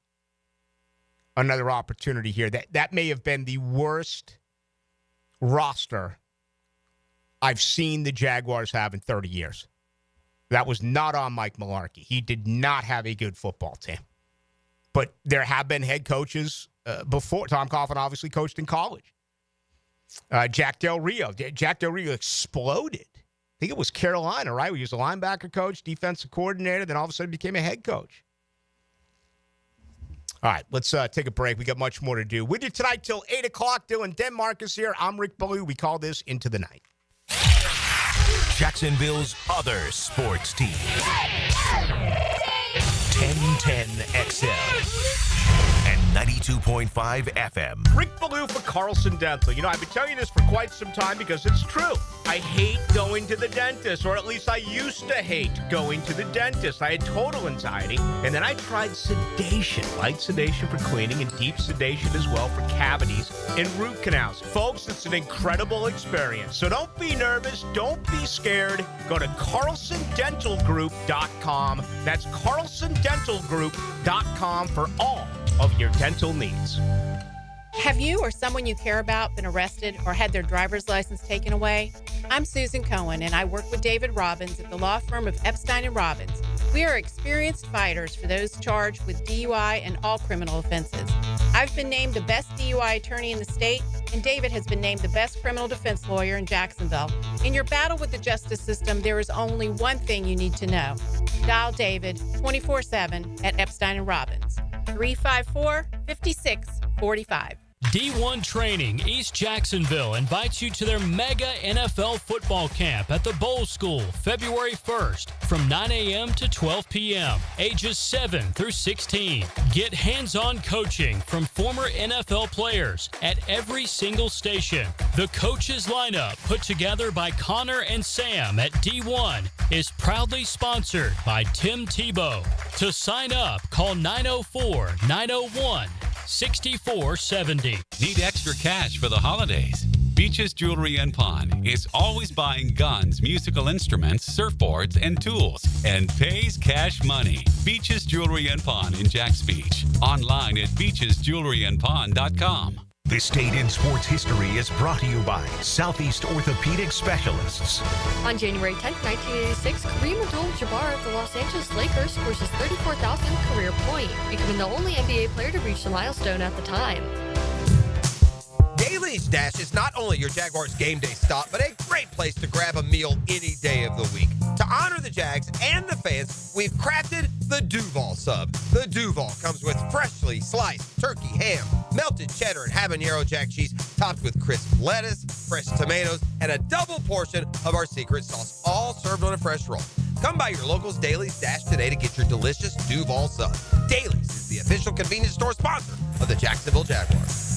another opportunity here. That may have been the worst roster I've seen the Jaguars have in 30 years. That was not on Mike Mularkey. He did not have a good football team. But there have been head coaches before. Tom Coughlin obviously coached in college. Jack Del Rio. Jack Del Rio exploded. I think it was Carolina, right? He was a linebacker coach, defensive coordinator, then all of a sudden became a head coach. All right, let's take a break. We got much more to do. With you tonight till 8 o'clock. Dylan Denmark is here. I'm Rick Ballou. We call this Into the Night. Jacksonville's other sports team. 1010XL and 92.5 FM. Rick Ballou for Carlson Dental. You know, I've been telling you this for quite some time because it's true. I hate going to the dentist, or at least I used to hate going to the dentist. I had total anxiety, and then I tried sedation. Light sedation for cleaning and deep sedation as well for cavities and root canals. Folks, it's an incredible experience. So don't be nervous. Don't be scared. Go to carlsondentalgroup.com. That's carlsondentalgroup.com for all of your dental needs. Have you or someone you care about been arrested or had their driver's license taken away? I'm Susan Cohen, and I work with David Robbins at the law firm of Epstein & Robbins. We are experienced fighters for those charged with DUI and all criminal offenses. I've been named the best DUI attorney in the state, and David has been named the best criminal defense lawyer in Jacksonville. In your battle with the justice system, there is only one thing you need to know. Dial David 24/7 at Epstein & Robbins. 354-5645. D1 Training East Jacksonville invites you to their mega NFL football camp at the Bowl School February 1st from 9 a.m. to 12 p.m. Ages 7 through 16. Get hands-on coaching from former NFL players at every single station. The coaches lineup put together by Connor and Sam at D1 is proudly sponsored by Tim Tebow. To sign up, call 904-901-6470. Need extra cash for the holidays? Beaches Jewelry and Pawn is always buying guns, musical instruments, surfboards, and tools, and pays cash money. Beaches Jewelry and Pawn in Jacks Beach. Online at beachesjewelryandpawn.com. This date in sports history is brought to you by Southeast Orthopedic Specialists. On January 10, 1986, Kareem Abdul-Jabbar of the Los Angeles Lakers scores his 34,000th career point, becoming the only NBA player to reach the milestone at the time. Daly's Dash is not only your Jaguars game day stop, but a great place to grab a meal any day of the week. To honor the Jags and the fans, we've crafted the Duval Sub. The Duval comes with freshly sliced turkey, ham, melted cheddar, and habanero jack cheese, topped with crisp lettuce, fresh tomatoes, and a double portion of our secret sauce, all served on a fresh roll. Come by your local's Daly's Dash today to get your delicious Duval Sub. Daly's is the official convenience store sponsor of the Jacksonville Jaguars.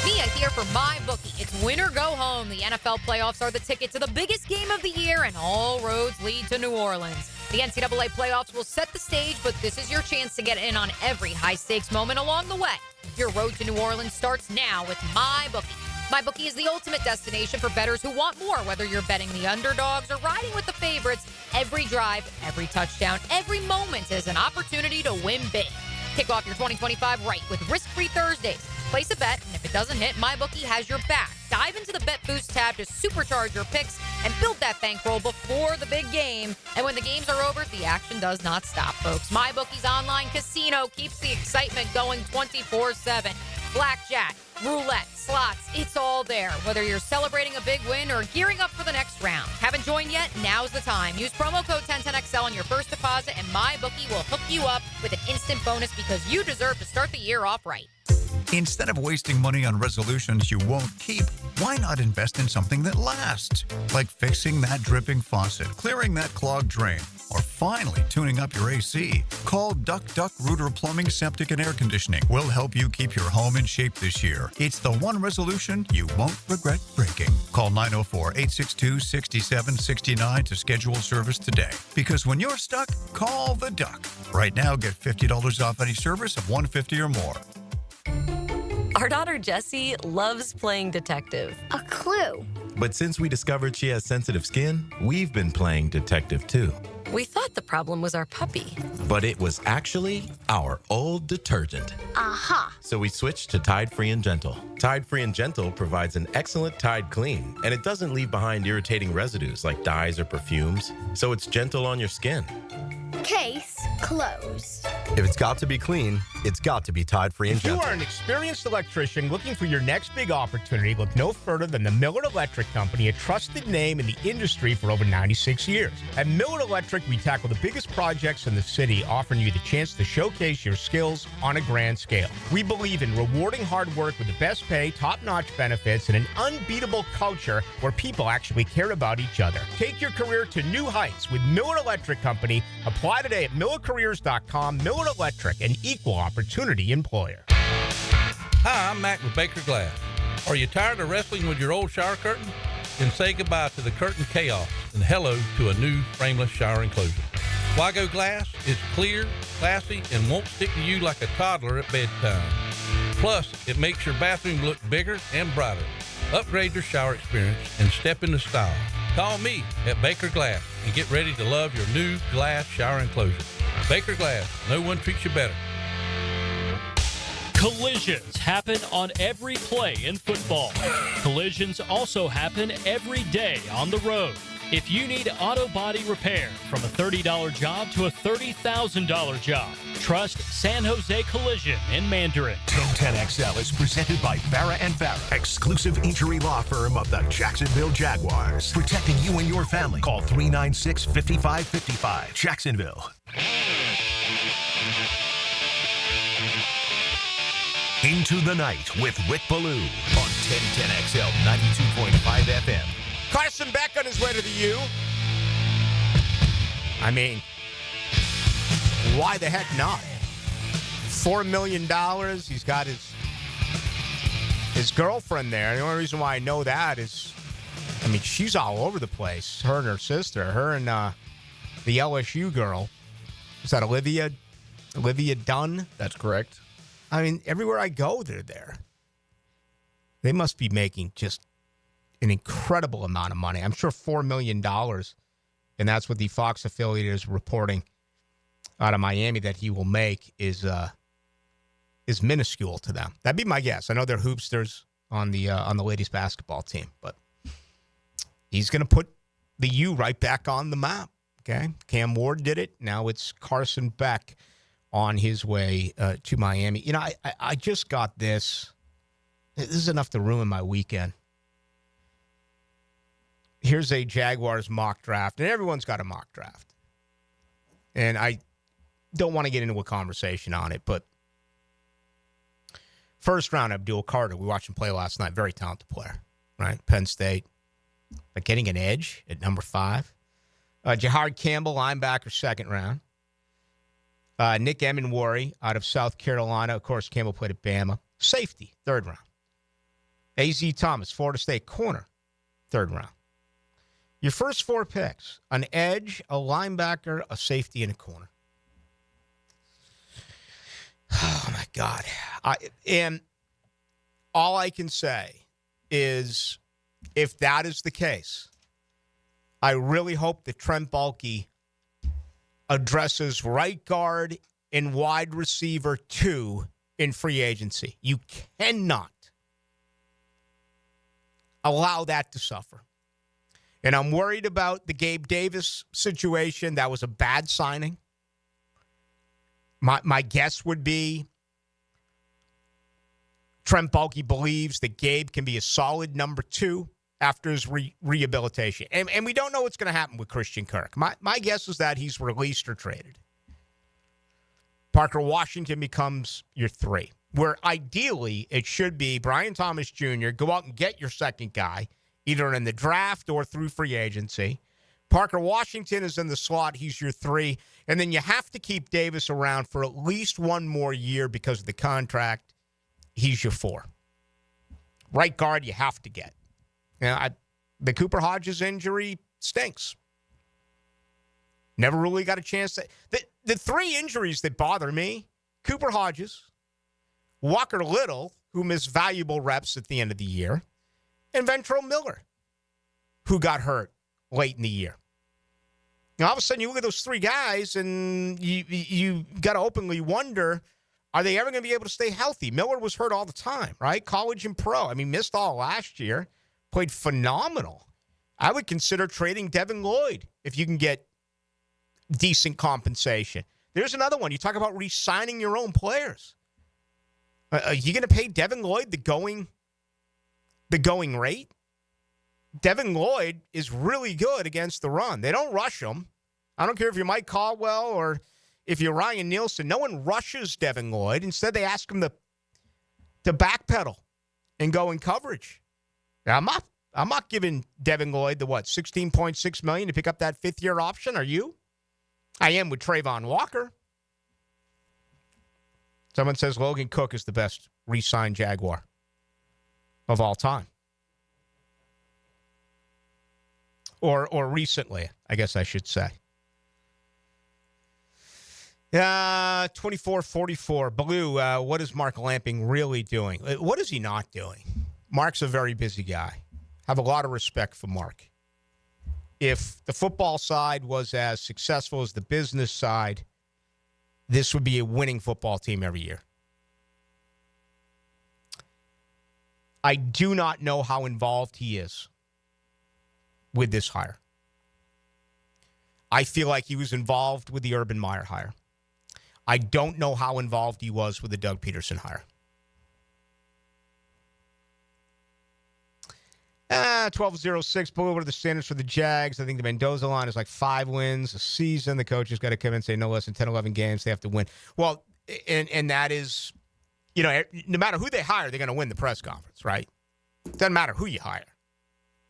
Mia here for MyBookie. It's win or go home. The NFL playoffs are the ticket to the biggest game of the year, and all roads lead to New Orleans. The NCAA playoffs will set the stage, but this is your chance to get in on every high-stakes moment along the way. Your road to New Orleans starts now with MyBookie. MyBookie is the ultimate destination for bettors who want more, whether you're betting the underdogs or riding with the favorites. Every drive, every touchdown, every moment is an opportunity to win big. Kick off your 2025 right with risk-free Thursdays. Place a bet, and if it doesn't hit, MyBookie has your back. Dive into the Bet Boost tab to supercharge your picks and build that bankroll before the big game. And when the games are over, the action does not stop, folks. MyBookie's online casino keeps the excitement going 24/7. Blackjack, roulette, slots, it's all there. Whether you're celebrating a big win or gearing up for the next round. Haven't joined yet? Now's the time. Use promo code 1010XL on your first deposit, and MyBookie will hook you up with an instant bonus because you deserve to start the year off right. Instead of wasting money on resolutions you won't keep, why not invest in something that lasts? Like fixing that dripping faucet, clearing that clogged drain, or finally tuning up your AC. Call Duck Rooter Plumbing, Septic, and Air Conditioning. We'll help you keep your home in shape this year. It's the one resolution you won't regret breaking. Call 904-862-6769 to schedule service today. Because when you're stuck, call the Duck. Right now, get $50 off any service of $150 or more. Our daughter Jessie loves playing detective. A clue. But since we discovered she has sensitive skin, we've been playing detective too. We thought the problem was our puppy. But it was actually our old detergent. Aha! So we switched to Tide Free and Gentle. Tide Free and Gentle provides an excellent Tide clean, and it doesn't leave behind irritating residues like dyes or perfumes, so it's gentle on your skin. Case closed. If it's got to be clean, it's got to be Tide Free and If you Gentle. are an experienced electrician looking for your next big opportunity, look no further than the Miller Electric Company, a trusted name in the industry for over 96 years. At Miller Electric, we tackle the biggest projects in the city, offering you the chance to showcase your skills on a grand scale. We believe in rewarding hard work with the best pay, top-notch benefits, and an unbeatable culture where people actually care about each other. Take your career to new heights with Miller Electric Company. Apply today at millercareers.com. Miller Electric, an equal opportunity employer. Hi, I'm Mac with Baker Glass. Are you tired of wrestling with your old shower curtain? Then say goodbye to the curtain chaos and hello to a new frameless shower enclosure. Wago Glass is clear, classy, and won't stick to you like a toddler at bedtime. Plus, it makes your bathroom look bigger and brighter. Upgrade your shower experience and step into style. Call me at Baker Glass and get ready to love your new glass shower enclosure. Baker Glass, no one treats you better. Collisions happen on every play in football. Collisions also happen every day on the road. If you need auto body repair, from a $30 job to a $30,000 job, trust San Jose Collision in Mandarin. 1010XL is presented by Farah & Farah, exclusive injury law firm of the Jacksonville Jaguars. Protecting you and your family. Call 396-5555. Jacksonville. Into the Night with Rick Ballou on 1010XL 92.5 FM. Carson Beck on his way to the U. I mean, why the heck not? $4 million. He's got his girlfriend there. The only reason why I know that is, I mean, she's all over the place. Her and her sister. Her and the LSU girl. Is that Olivia Dunn? That's correct. I mean, everywhere I go, they're there. They must be making just an incredible amount of money. I'm sure $4 million, and that's what the Fox affiliate is reporting out of Miami that he will make is minuscule to them. That'd be my guess. I know they're hoopsters on the ladies basketball team, but he's going to put the U right back on the map. Okay, Cam Ward did it. Now it's Carson Beck on his way to Miami. You know, I just got this. This is enough to ruin my weekend. Here's a Jaguars mock draft, and everyone's got a mock draft. And I don't want to get into a conversation on it, but first round, Abdul Carter, we watched him play last night. Very talented player, right? Penn State. But getting an edge at number 5. Jahad Campbell, linebacker, second round. Nick Emenwari out of South Carolina. Of course, Campbell played at Bama. Safety, third round. A.Z. Thomas, Florida State corner, third round. Your first 4 picks, an edge, a linebacker, a safety, and a corner. Oh, my God. And all I can say is if that is the case, I really hope that Trent Baalke addresses right guard and wide receiver 2 in free agency. You cannot allow that to suffer. And I'm worried about the Gabe Davis situation. That was a bad signing. My guess would be Trent Baalke believes that Gabe can be a solid number 2 after his rehabilitation. And we don't know what's going to happen with Christian Kirk. My guess is that he's released or traded. Parker Washington becomes your 3, where ideally it should be Brian Thomas Jr., go out and get your second guy, either in the draft or through free agency. Parker Washington is in the slot. He's your 3. And then you have to keep Davis around for at least one more year because of the contract. He's your 4. Right guard you have to get. Now, the Cooper Hodges injury stinks. Never really got a chance to. The 3 injuries that bother me, Cooper Hodges, Walker Little, who missed valuable reps at the end of the year, and Ventrell Miller, who got hurt late in the year. All of a sudden, you look at those three guys, and you got to openly wonder, are they ever going to be able to stay healthy? Miller was hurt all the time, right? College and pro. I mean, missed all last year. Played phenomenal. I would consider trading Devin Lloyd if you can get decent compensation. There's another one. You talk about re-signing your own players. Are you going to pay Devin Lloyd the going rate? Devin Lloyd is really good against the run. They don't rush him. I don't care if you're Mike Caldwell or if you're Ryan Nielsen. No one rushes Devin Lloyd. Instead, they ask him to backpedal and go in coverage. Now, I'm not giving Devin Lloyd the, $16.6 million to pick up that fifth-year option. Are you? I am with Trayvon Walker. Someone says Logan Cook is the best re-signed Jaguar of all time. Or recently, I guess I should say. 24-44. Ballou, what is Mark Lamping really doing? What is he not doing? Mark's a very busy guy. I have a lot of respect for Mark. If the football side was as successful as the business side, this would be a winning football team every year. I do not know how involved he is with this hire. I feel like he was involved with the Urban Meyer hire. I don't know how involved he was with the Doug Peterson hire. 12-06. Pull over to the standards for the Jags. I think the Mendoza line is like 5 wins a season. The coach has got to come in and say no less than 10, 11 games. They have to win. Well, and that is, no matter who they hire, they're going to win the press conference, right? Doesn't matter who you hire.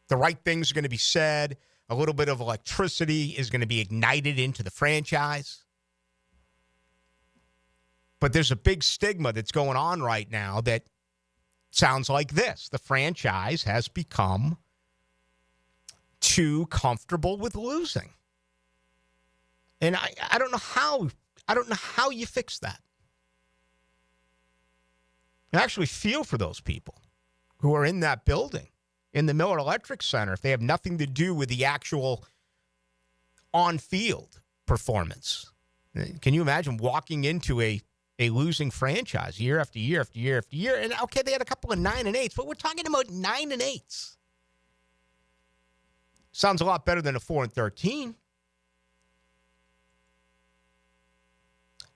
The right things are going to be said. A little bit of electricity is going to be ignited into the franchise. But there's a big stigma that's going on right now that sounds like this. The franchise has become too comfortable with losing. And I don't know how you fix that. I actually feel for those people who are in that building, in the Miller Electric Center, if they have nothing to do with the actual on-field performance. Can you imagine walking into a losing franchise year after year after year after year? And, okay, they had a couple of 9-8s, but we're talking about 9-8s. Sounds a lot better than a 4-13.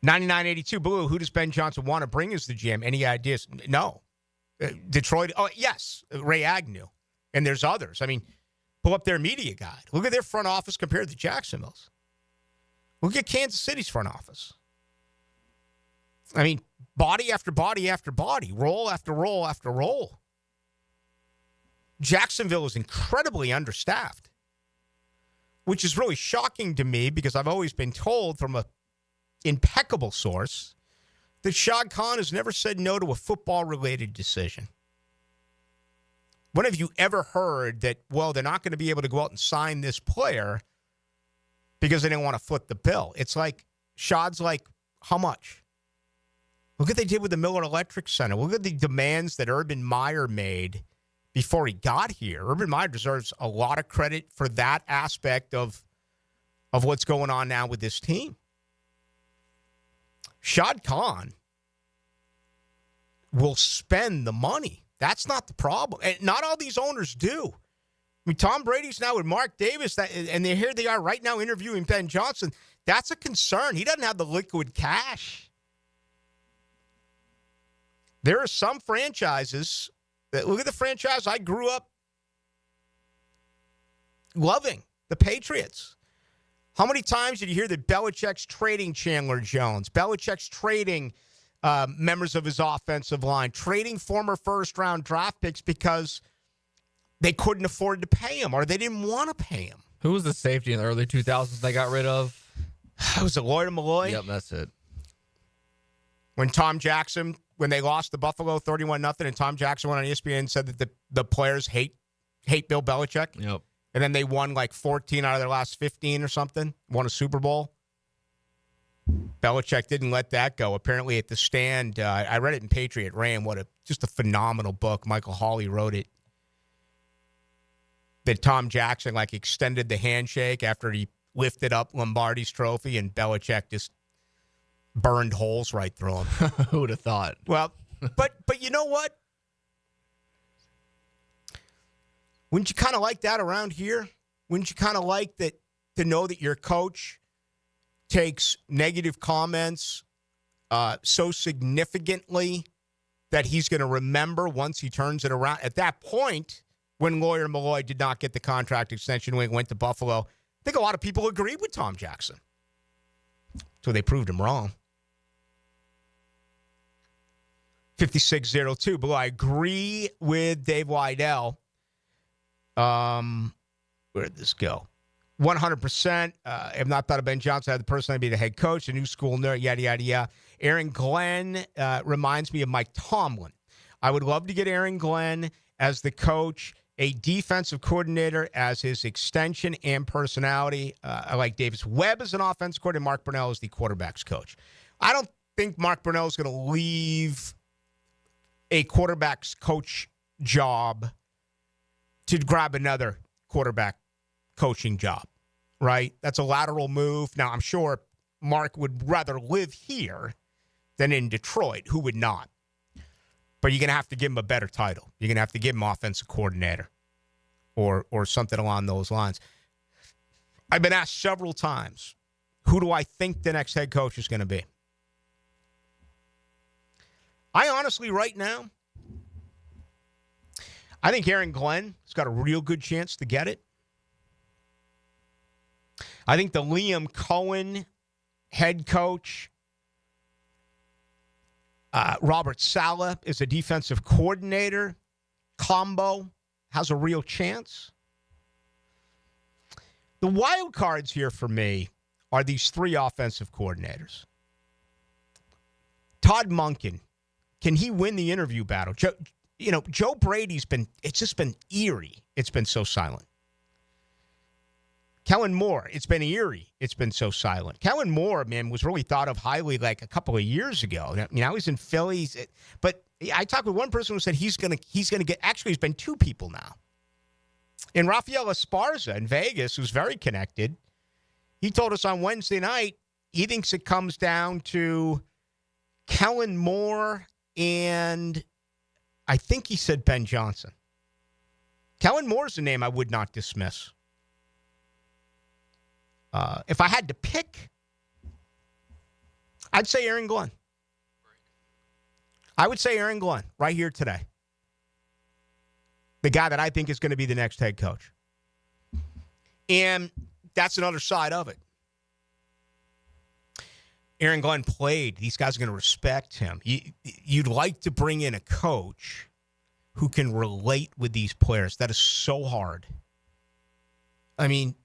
99-82, Blue, who does Ben Johnson want to bring as the GM? Any ideas? No. Detroit, yes, Ray Agnew. And there's others. I mean, pull up their media guide. Look at their front office compared to Jacksonville's. Look at Kansas City's front office. I mean, body after body after body, roll after roll after roll. Jacksonville is incredibly understaffed, which is really shocking to me because I've always been told from an impeccable source that Shad Khan has never said no to a football-related decision. When have you ever heard that, well, they're not going to be able to go out and sign this player because they didn't want to foot the bill? It's like, Shad's like, how much? Look what they did with the Miller Electric Center. Look at the demands that Urban Meyer made before he got here. Urban Meyer deserves a lot of credit for that aspect of what's going on now with this team. Shad Khan will spend the money. That's not the problem. And not all these owners do. I mean, Tom Brady's now with Mark Davis, and here they are right now interviewing Ben Johnson. That's a concern. He doesn't have the liquid cash. There are some franchises that, look at the franchise I grew up loving, the Patriots. How many times did you hear that Belichick's trading Chandler Jones? Belichick's trading members of his offensive line, trading former first-round draft picks because they couldn't afford to pay him or they didn't want to pay him. Who was the safety in the early 2000s they got rid of? Was it Lloyd Malloy? Yep, that's it. When Tom Jackson, when they lost to Buffalo 31-0, and Tom Jackson went on ESPN and said that the players hate Bill Belichick. Yep. And then they won like 14 out of their last 15 or something, won a Super Bowl. Belichick didn't let that go. Apparently at the stand, I read it in Patriot Ram, just a phenomenal book. Michael Hawley wrote it. That Tom Jackson extended the handshake after he lifted up Lombardi's trophy, and Belichick just burned holes right through him. Who would have thought? Well, but you know what? Wouldn't you kind of like that around here? Wouldn't you kind of like that to know that your coach takes negative comments so significantly that he's going to remember once he turns it around? At that point, when Lawyer Malloy did not get the contract extension when he went to Buffalo, I think a lot of people agreed with Tom Jackson. So they proved him wrong. 5602. But I agree with Dave Widell. Where did this go? 100%. Have not thought of Ben Johnson had the personality to be the head coach, a new school nerd, yada, yada, yada. Aaron Glenn reminds me of Mike Tomlin. I would love to get Aaron Glenn as the coach, a defensive coordinator as his extension and personality. I like Davis Webb as an offensive coordinator, Mark Brunell as the quarterback's coach. I don't think Mark Brunell is going to leave a quarterback's coach job to grab another quarterback coaching job, right? That's a lateral move. Now, I'm sure Mark would rather live here than in Detroit. Who would not? But you're going to have to give him a better title. You're going to have to give him offensive coordinator or something along those lines. I've been asked several times, who do I think the next head coach is going to be? I honestly, right now, I think Aaron Glenn has got a real good chance to get it. I think the Liam Cohen head coach, Robert Saleh is a defensive coordinator combo, has a real chance. The wild cards here for me are these three offensive coordinators. Todd Monken, can he win the interview battle? Joe Brady's it's just been eerie. It's been so silent. Kellen Moore, it's been eerie. It's been so silent. Kellen Moore, man, was really thought of highly like a couple of years ago. Now he's in Philly. But I talked with one person who said he's gonna get. Actually, he's been two people now. And Rafael Esparza in Vegas, who's very connected, he told us on Wednesday night he thinks it comes down to Kellen Moore and I think he said Ben Johnson. Kellen Moore's a name I would not dismiss. If I had to pick, I'd say Aaron Glenn. I would say Aaron Glenn right here today. The guy that I think is going to be the next head coach. And that's another side of it. Aaron Glenn played. These guys are going to respect him. You'd like to bring in a coach who can relate with these players. That is so hard. I mean,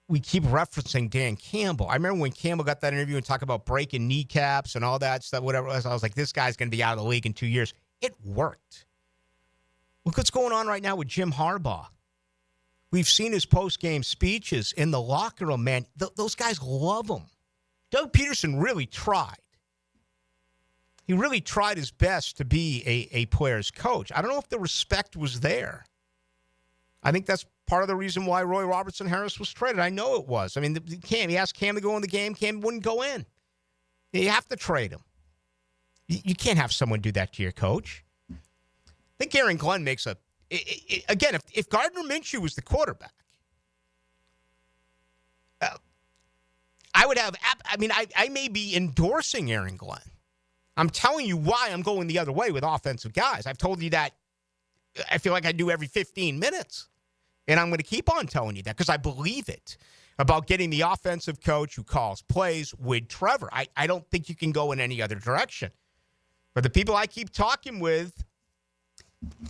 we keep referencing Dan Campbell. I remember when Campbell got that interview and talked about breaking kneecaps and all that stuff, whatever it was. I was like, this guy's going to be out of the league in 2 years. It worked. Look what's going on right now with Jim Harbaugh. We've seen his post-game speeches in the locker room, man. Those guys love him. Doug Peterson really tried. He really tried his best to be a player's coach. I don't know if the respect was there. I think that's part of the reason why Roy Robertson Harris was traded. I know it was. I mean, he asked Cam to go in the game. Cam wouldn't go in. You have to trade him. You can't have someone do that to your coach. I think Aaron Glenn makes again, if Gardner Minshew was the quarterback, I would have, I may be endorsing Aaron Glenn. I'm telling you why I'm going the other way with offensive guys. I've told you that I feel like I do every 15 minutes. And I'm going to keep on telling you that because I believe it about getting the offensive coach who calls plays with Trevor. I don't think you can go in any other direction. But the people I keep talking with,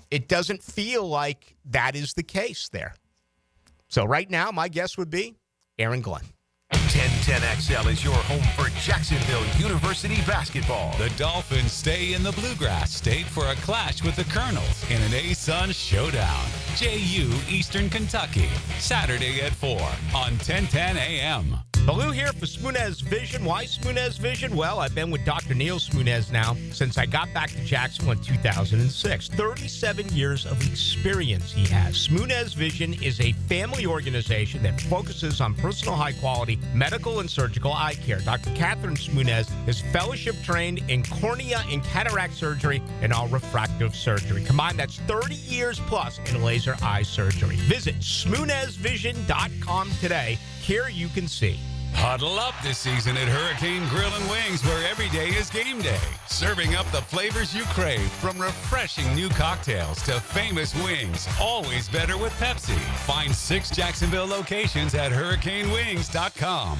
it doesn't feel like that is the case there. So right now, my guess would be Aaron Glenn. 1010XL is your home for Jacksonville University basketball. The Dolphins stay in the Bluegrass State for a clash with the Colonels in an ASUN showdown. JU Eastern Kentucky, Saturday at 4 on 1010 AM. Ballou here for Smunez Vision. Why Smunez Vision? Well, I've been with Dr. Neil Smunez now since I got back to Jacksonville in 2006. 37 years of experience he has. Smunez Vision is a family organization that focuses on personal high-quality medical and surgical eye care. Dr. Catherine Smunez is fellowship trained in cornea and cataract surgery and all refractive surgery. Combined, that's 30 years plus in laser eye surgery. Visit SmunezVision.com today. Here you can see. Huddle up this season at Hurricane Grill and Wings, where every day is game day. Serving up the flavors you crave, from refreshing new cocktails to famous wings. Always better with Pepsi. Find 6 Jacksonville locations at hurricanewings.com.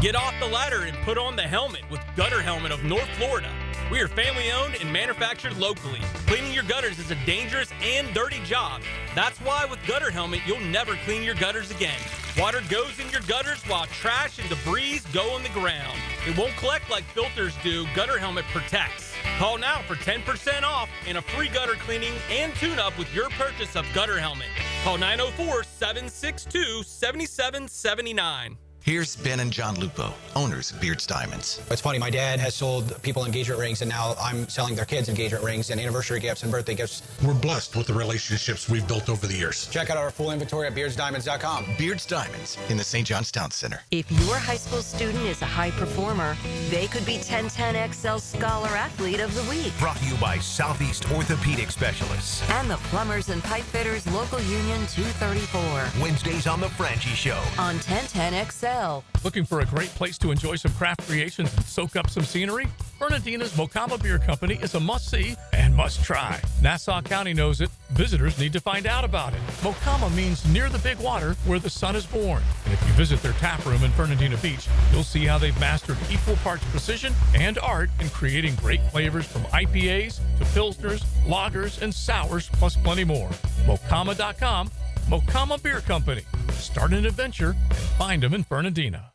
Get off the ladder and put on the helmet with Gutter Helmet of North Florida. We are family owned and manufactured locally. Cleaning your gutters is a dangerous and dirty job. That's why with Gutter Helmet, you'll never clean your gutters again. Water goes in your gutters while trash and debris go on the ground. It won't collect like filters do. Gutter Helmet protects. Call now for 10% off and a free gutter cleaning and tune-up with your purchase of Gutter Helmet. Call 904-762-7779. Here's Ben and John Lupo, owners of Beards Diamonds. It's funny, my dad has sold people engagement rings, and now I'm selling their kids engagement rings and anniversary gifts and birthday gifts. We're blessed with the relationships we've built over the years. Check out our full inventory at beardsdiamonds.com. Beards Diamonds in the St. John's Town Center. If your high school student is a high performer, they could be 1010XL Scholar Athlete of the Week. Brought to you by Southeast Orthopedic Specialists. And the Plumbers and Pipe Fitters Local Union 234. Wednesdays on The Franchi Show. On 1010XL. Looking for a great place to enjoy some craft creations and soak up some scenery? Fernandina's Mocama Beer Company is a must-see and must-try. Nassau County knows it. Visitors need to find out about it. Mocama means near the big water where the sun is born. And if you visit their tap room in Fernandina Beach, you'll see how they've mastered equal parts precision and art in creating great flavors from IPAs to pilsners, lagers, and sours, plus plenty more. Mocama.com, Mocama Beer Company. Start an adventure and find them in Fernandina.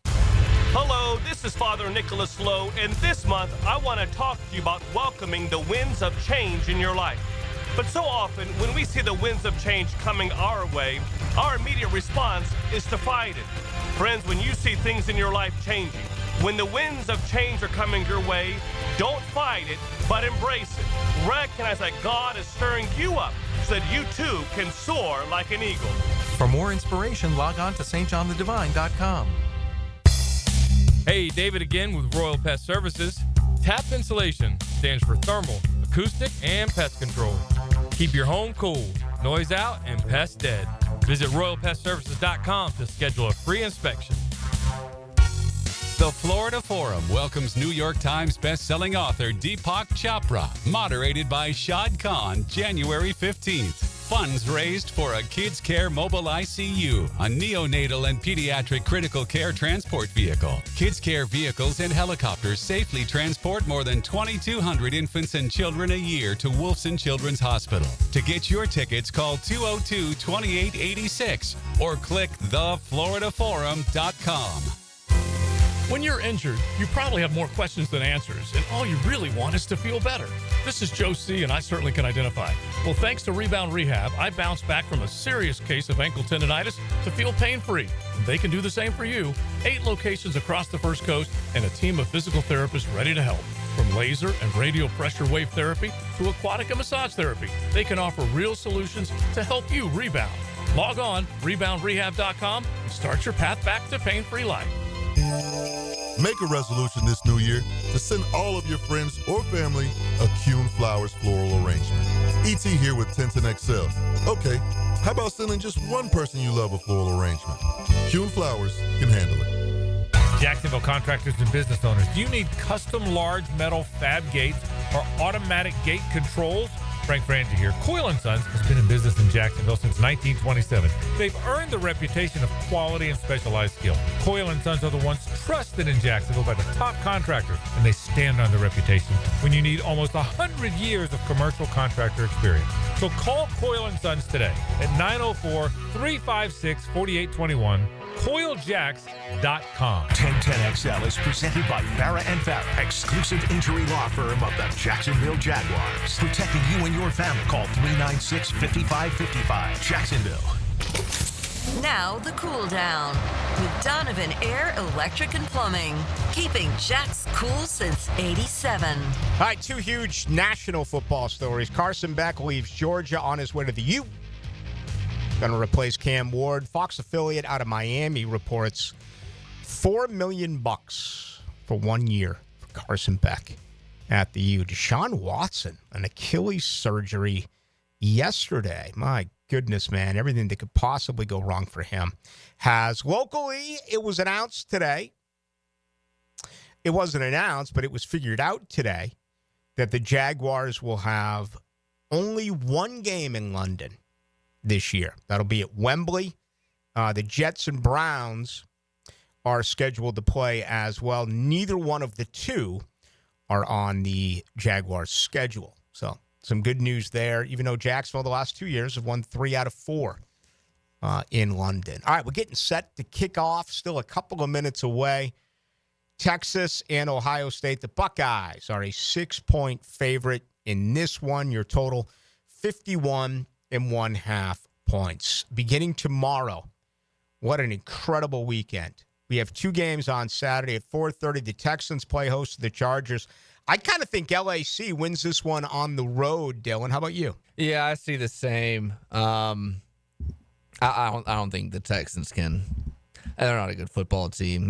Hello, this is Father Nicholas Lowe, and this month I want to talk to you about welcoming the winds of change in your life. But so often, when we see the winds of change coming our way, our immediate response is to fight it. Friends, when you see things in your life changing, when the winds of change are coming your way, don't fight it, but embrace it. Recognize that God is stirring you up so that you too can soar like an eagle. For more inspiration, log on to stjohnthedivine.com. Hey, David again with Royal Pest Services. TAP Insulation stands for thermal, acoustic, and pest control. Keep your home cool, noise out, and pests dead. Visit RoyalPestServices.com to schedule a free inspection. The Florida Forum welcomes New York Times bestselling author Deepak Chopra, moderated by Shad Khan, January 15th. Funds raised for a Kids Care Mobile ICU, a neonatal and pediatric critical care transport vehicle. Kids Care vehicles and helicopters safely transport more than 2,200 infants and children a year to Wolfson Children's Hospital. To get your tickets, call 202-2886 or click thefloridaforum.com. When you're injured, you probably have more questions than answers, and all you really want is to feel better. This is Joe C., and I certainly can identify. Well, thanks to Rebound Rehab, I bounced back from a serious case of ankle tendonitis to feel pain-free. And they can do the same for you. 8 locations across the First Coast and a team of physical therapists ready to help. From laser and radio pressure wave therapy to aquatic and massage therapy, they can offer real solutions to help you rebound. Log on, reboundrehab.com, and start your path back to pain-free life. Make a resolution this new year to send all of your friends or family a Kuhn Flowers floral arrangement. E.T. here with 1010XL. Okay, how about sending just one person you love a floral arrangement? Kuhn Flowers can handle it. Jacksonville contractors and business owners, do you need custom large metal fab gates or automatic gate controls? Frank Frangie here. Coyle & Sons has been in business in Jacksonville since 1927. They've earned the reputation of quality and specialized skill. Coyle & Sons are the ones trusted in Jacksonville by the top contractors, and they stand on the reputation when you need almost 100 years of commercial contractor experience. So call Coyle & Sons today at 904-356-4821. CoilJacks.com. 1010XL is presented by Farah & Farah, exclusive injury law firm of the Jacksonville Jaguars. Protecting you and your family. Call 396-5555. Jacksonville. Now the cool down with Donovan Air, Electric and Plumbing, keeping Jets cool since '87. All right, two huge national football stories. Carson Beck leaves Georgia on his way to the U. Going to replace Cam Ward. Fox affiliate out of Miami reports $4 million for 1 year for Carson Beck at the U. Deshaun Watson, an Achilles surgery yesterday. My goodness, man. Everything that could possibly go wrong for him has. Locally, it was announced today. It wasn't announced, but it was figured out today that the Jaguars will have only one game in London this year. That'll be at Wembley. The Jets and Browns are scheduled to play as well. Neither one of the two are on the Jaguars' schedule. So some good news there, even though Jacksonville the last 2 years have won 3 out of 4 in London. All right, we're getting set to kick off. Still a couple of minutes away. Texas and Ohio State. The Buckeyes are a 6-point favorite in this one. Your total, 51.5 points. Beginning tomorrow. What an incredible weekend. We have 2 games on Saturday at 4:30. The Texans play host to the Chargers. I kind of think LAC wins this one on the road, Dylan. How about you? Yeah, I see the same. I don't think the Texans can. They're not a good football team.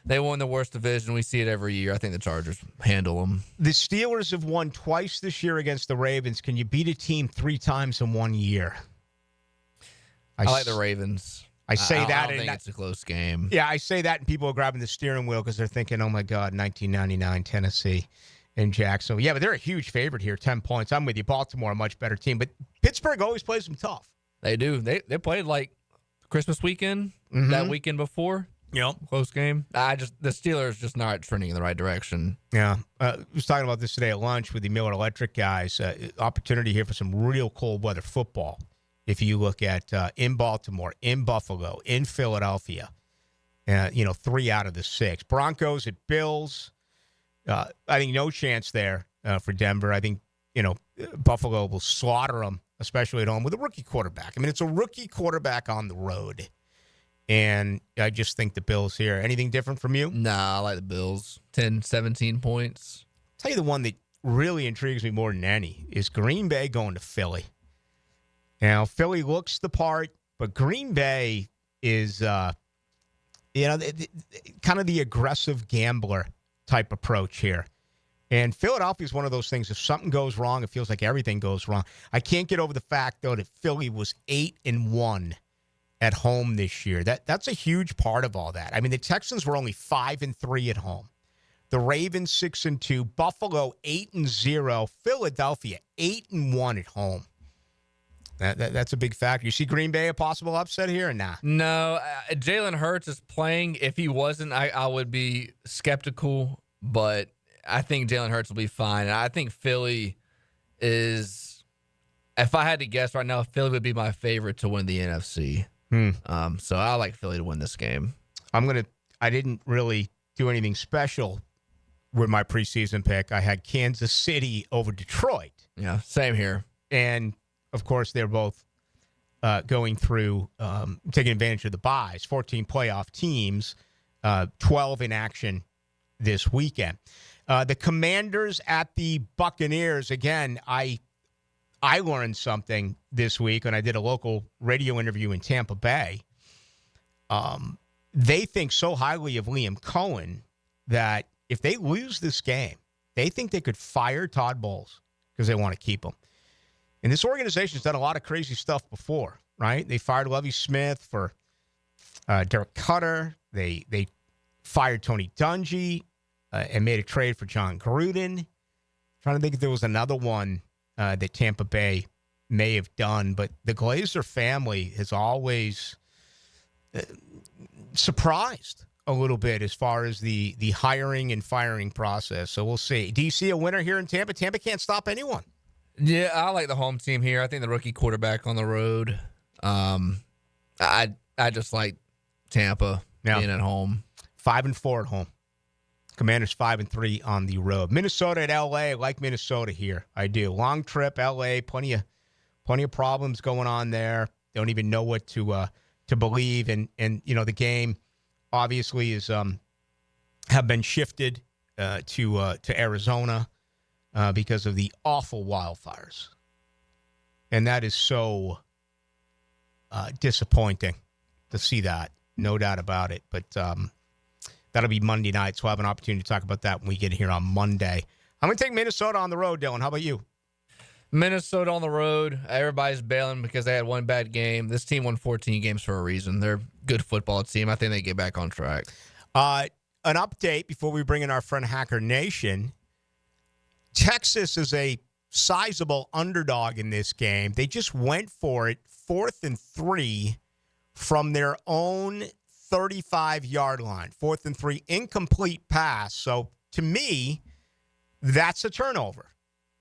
They won the worst division. We see it every year. I think the Chargers handle them. The Steelers have won twice this year against the Ravens. Can you beat a team 3 times in 1 year? I like the Ravens. I say that. I don't think it's a close game. Yeah, I say that, and people are grabbing the steering wheel because they're thinking, oh, my God, 1999 Tennessee and Jacksonville. Yeah, but they're a huge favorite here, 10 points. I'm with you. Baltimore, a much better team. But Pittsburgh always plays them tough. They do. They played like Christmas weekend, that weekend before. Yep. Close game. The Steelers just not trending in the right direction. Yeah. I was talking about this today at lunch with the Miller Electric guys. Opportunity here for some real cold weather football. If you look at in Baltimore, in Buffalo, in Philadelphia, 3 out of the 6. Broncos at Bills. I think no chance there for Denver. I think, Buffalo will slaughter them, especially at home with a rookie quarterback. I mean, it's a rookie quarterback on the road. And I just think the Bills here. Anything different from you? Nah, I like the Bills. 10, 17 points. I'll tell you the one that really intrigues me more than any is Green Bay going to Philly. Now, Philly looks the part, but Green Bay is, kind of the aggressive gambler type approach here. And Philadelphia is one of those things. If something goes wrong, it feels like everything goes wrong. I can't get over the fact, though, that Philly was 8-1 at home this year. That's a huge part of all that. I mean, the Texans were only 5-3 at home. The Ravens 6-2. Buffalo 8-0. Philadelphia 8-1 at home. That's a big factor. You see Green Bay a possible upset here or not? No. Jalen Hurts is playing. If he wasn't, I would be skeptical, but I think Jalen Hurts will be fine. And I think Philly is, if I had to guess right now, Philly would be my favorite to win the NFC. So I like Philly to win this game. I didn't really do anything special with my preseason pick. I had Kansas City over Detroit. Yeah, same here. And of course, they're both going through, taking advantage of the buys. 14 playoff teams, 12 in action this weekend. The Commanders at the Buccaneers. Again, I learned something this week when I did a local radio interview in Tampa Bay. They think so highly of Liam Cohen that if they lose this game, they think they could fire Todd Bowles because they want to keep him. And this organization's done a lot of crazy stuff before, right? They fired Lovie Smith for Derek Cutter. They fired Tony Dungy and made a trade for John Gruden. Trying to think if there was another one that Tampa Bay may have done, but the Glazer family has always surprised a little bit as far as the hiring and firing process. So we'll see. Do you see a winner here in Tampa? Tampa can't stop anyone. Yeah, I like the home team here. I think the rookie quarterback on the road. I just like Tampa being at home. 5-4 at home. Commanders 5-3 on the road. Minnesota at L.A. I like Minnesota here. I do. Long trip, L.A. Plenty of problems going on there. Don't even know what to to believe. And the game obviously is have been shifted to Arizona because of the awful wildfires. And that is so disappointing to see that. No doubt about it. But that'll be Monday night, so we'll have an opportunity to talk about that when we get here on Monday. I'm going to take Minnesota on the road, Dylan. How about you? Minnesota on the road. Everybody's bailing because they had one bad game. This team won 14 games for a reason. They're a good football team. I think they get back on track. An update before we bring in our friend Hacker Nation. Texas is a sizable underdog in this game. They just went for it, 4th and 3 from their own 35-yard line. 4th and 3, incomplete pass. So, to me, that's a turnover.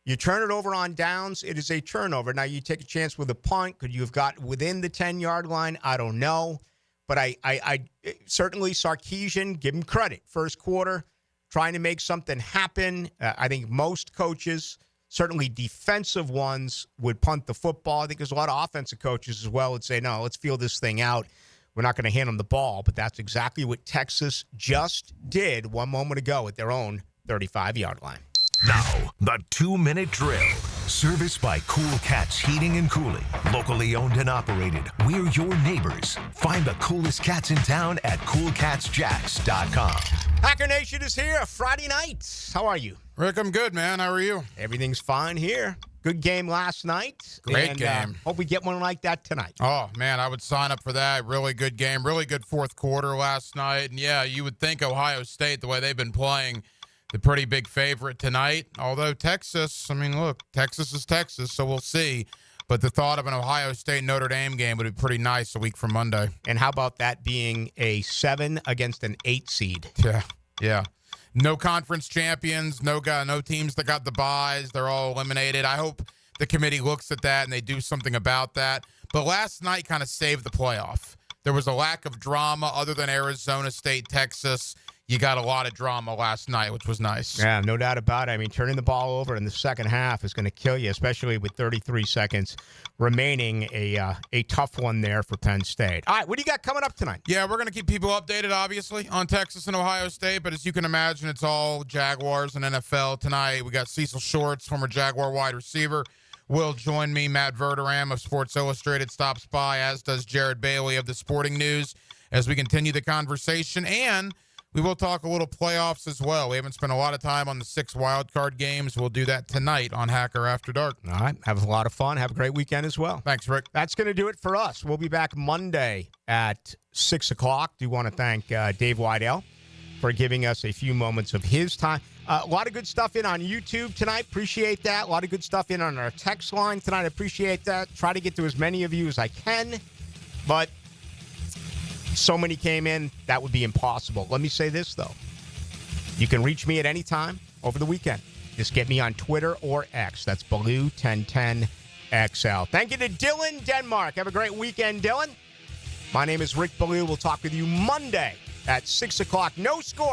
You turn it over on downs, it is a turnover. Now, you take a chance with a punt. Could you have gotten within the 10-yard line? I don't know. But I certainly, Sarkisian, give him credit. First quarter, trying to make something happen. I think most coaches, certainly defensive ones, would punt the football. I think there's a lot of offensive coaches as well would say, no, let's feel this thing out. We're not going to hand them the ball. But that's exactly what Texas just did 1 moment ago at their own 35-yard line. Now, the 2-minute drill. Serviced by Cool Cats Heating and Cooling. Locally owned and operated. We're your neighbors. Find the coolest cats in town at coolcatsjacks.com. Hacker Nation is here Friday night. How are you? Rick, I'm good, man. How are you? Everything's fine here. Good game last night. Great game. Hope we get one like that tonight. Oh, man, I would sign up for that. Really good game. Really good fourth quarter last night. And, yeah, you would think Ohio State, the way they've been playing, the pretty big favorite tonight. Although Texas, I mean, look, Texas is Texas, so we'll see. But the thought of an Ohio State-Notre Dame game would be pretty nice a week from Monday. And how about that being a 7 against an 8 seed? Yeah. No conference champions, no teams that got the byes. They're all eliminated. I hope the committee looks at that and they do something about that. But last night kind of saved the playoff. There was a lack of drama other than Arizona State, Texas. You got a lot of drama last night, which was nice. Yeah, no doubt about it. I mean, turning the ball over in the second half is going to kill you, especially with 33 seconds remaining. A tough one there for Penn State. All right, what do you got coming up tonight? Yeah, we're going to keep people updated, obviously, on Texas and Ohio State. But as you can imagine, it's all Jaguars and NFL tonight. We got Cecil Shorts, former Jaguar wide receiver, will join me. Matt Verderam of Sports Illustrated stops by, as does Jared Bailey of the Sporting News, as we continue the conversation. And we will talk a little playoffs as well. We haven't spent a lot of time on the 6 wildcard games. We'll do that tonight on Hacker After Dark. All right. Have a lot of fun. Have a great weekend as well. Thanks, Rick. That's going to do it for us. We'll be back Monday at 6 o'clock. Do want to thank Dave Widell for giving us a few moments of his time. A lot of good stuff in on YouTube tonight. Appreciate that. A lot of good stuff in on our text line tonight. Appreciate that. Try to get to as many of you as I can. But so many came in, that would be impossible. Let me say this, though. You can reach me at any time over the weekend. Just get me on Twitter or X. That's Ballou1010XL. Thank you to Dylan Denmark. Have a great weekend, Dylan. My name is Rick Ballou. We'll talk with you Monday at 6 o'clock. No score.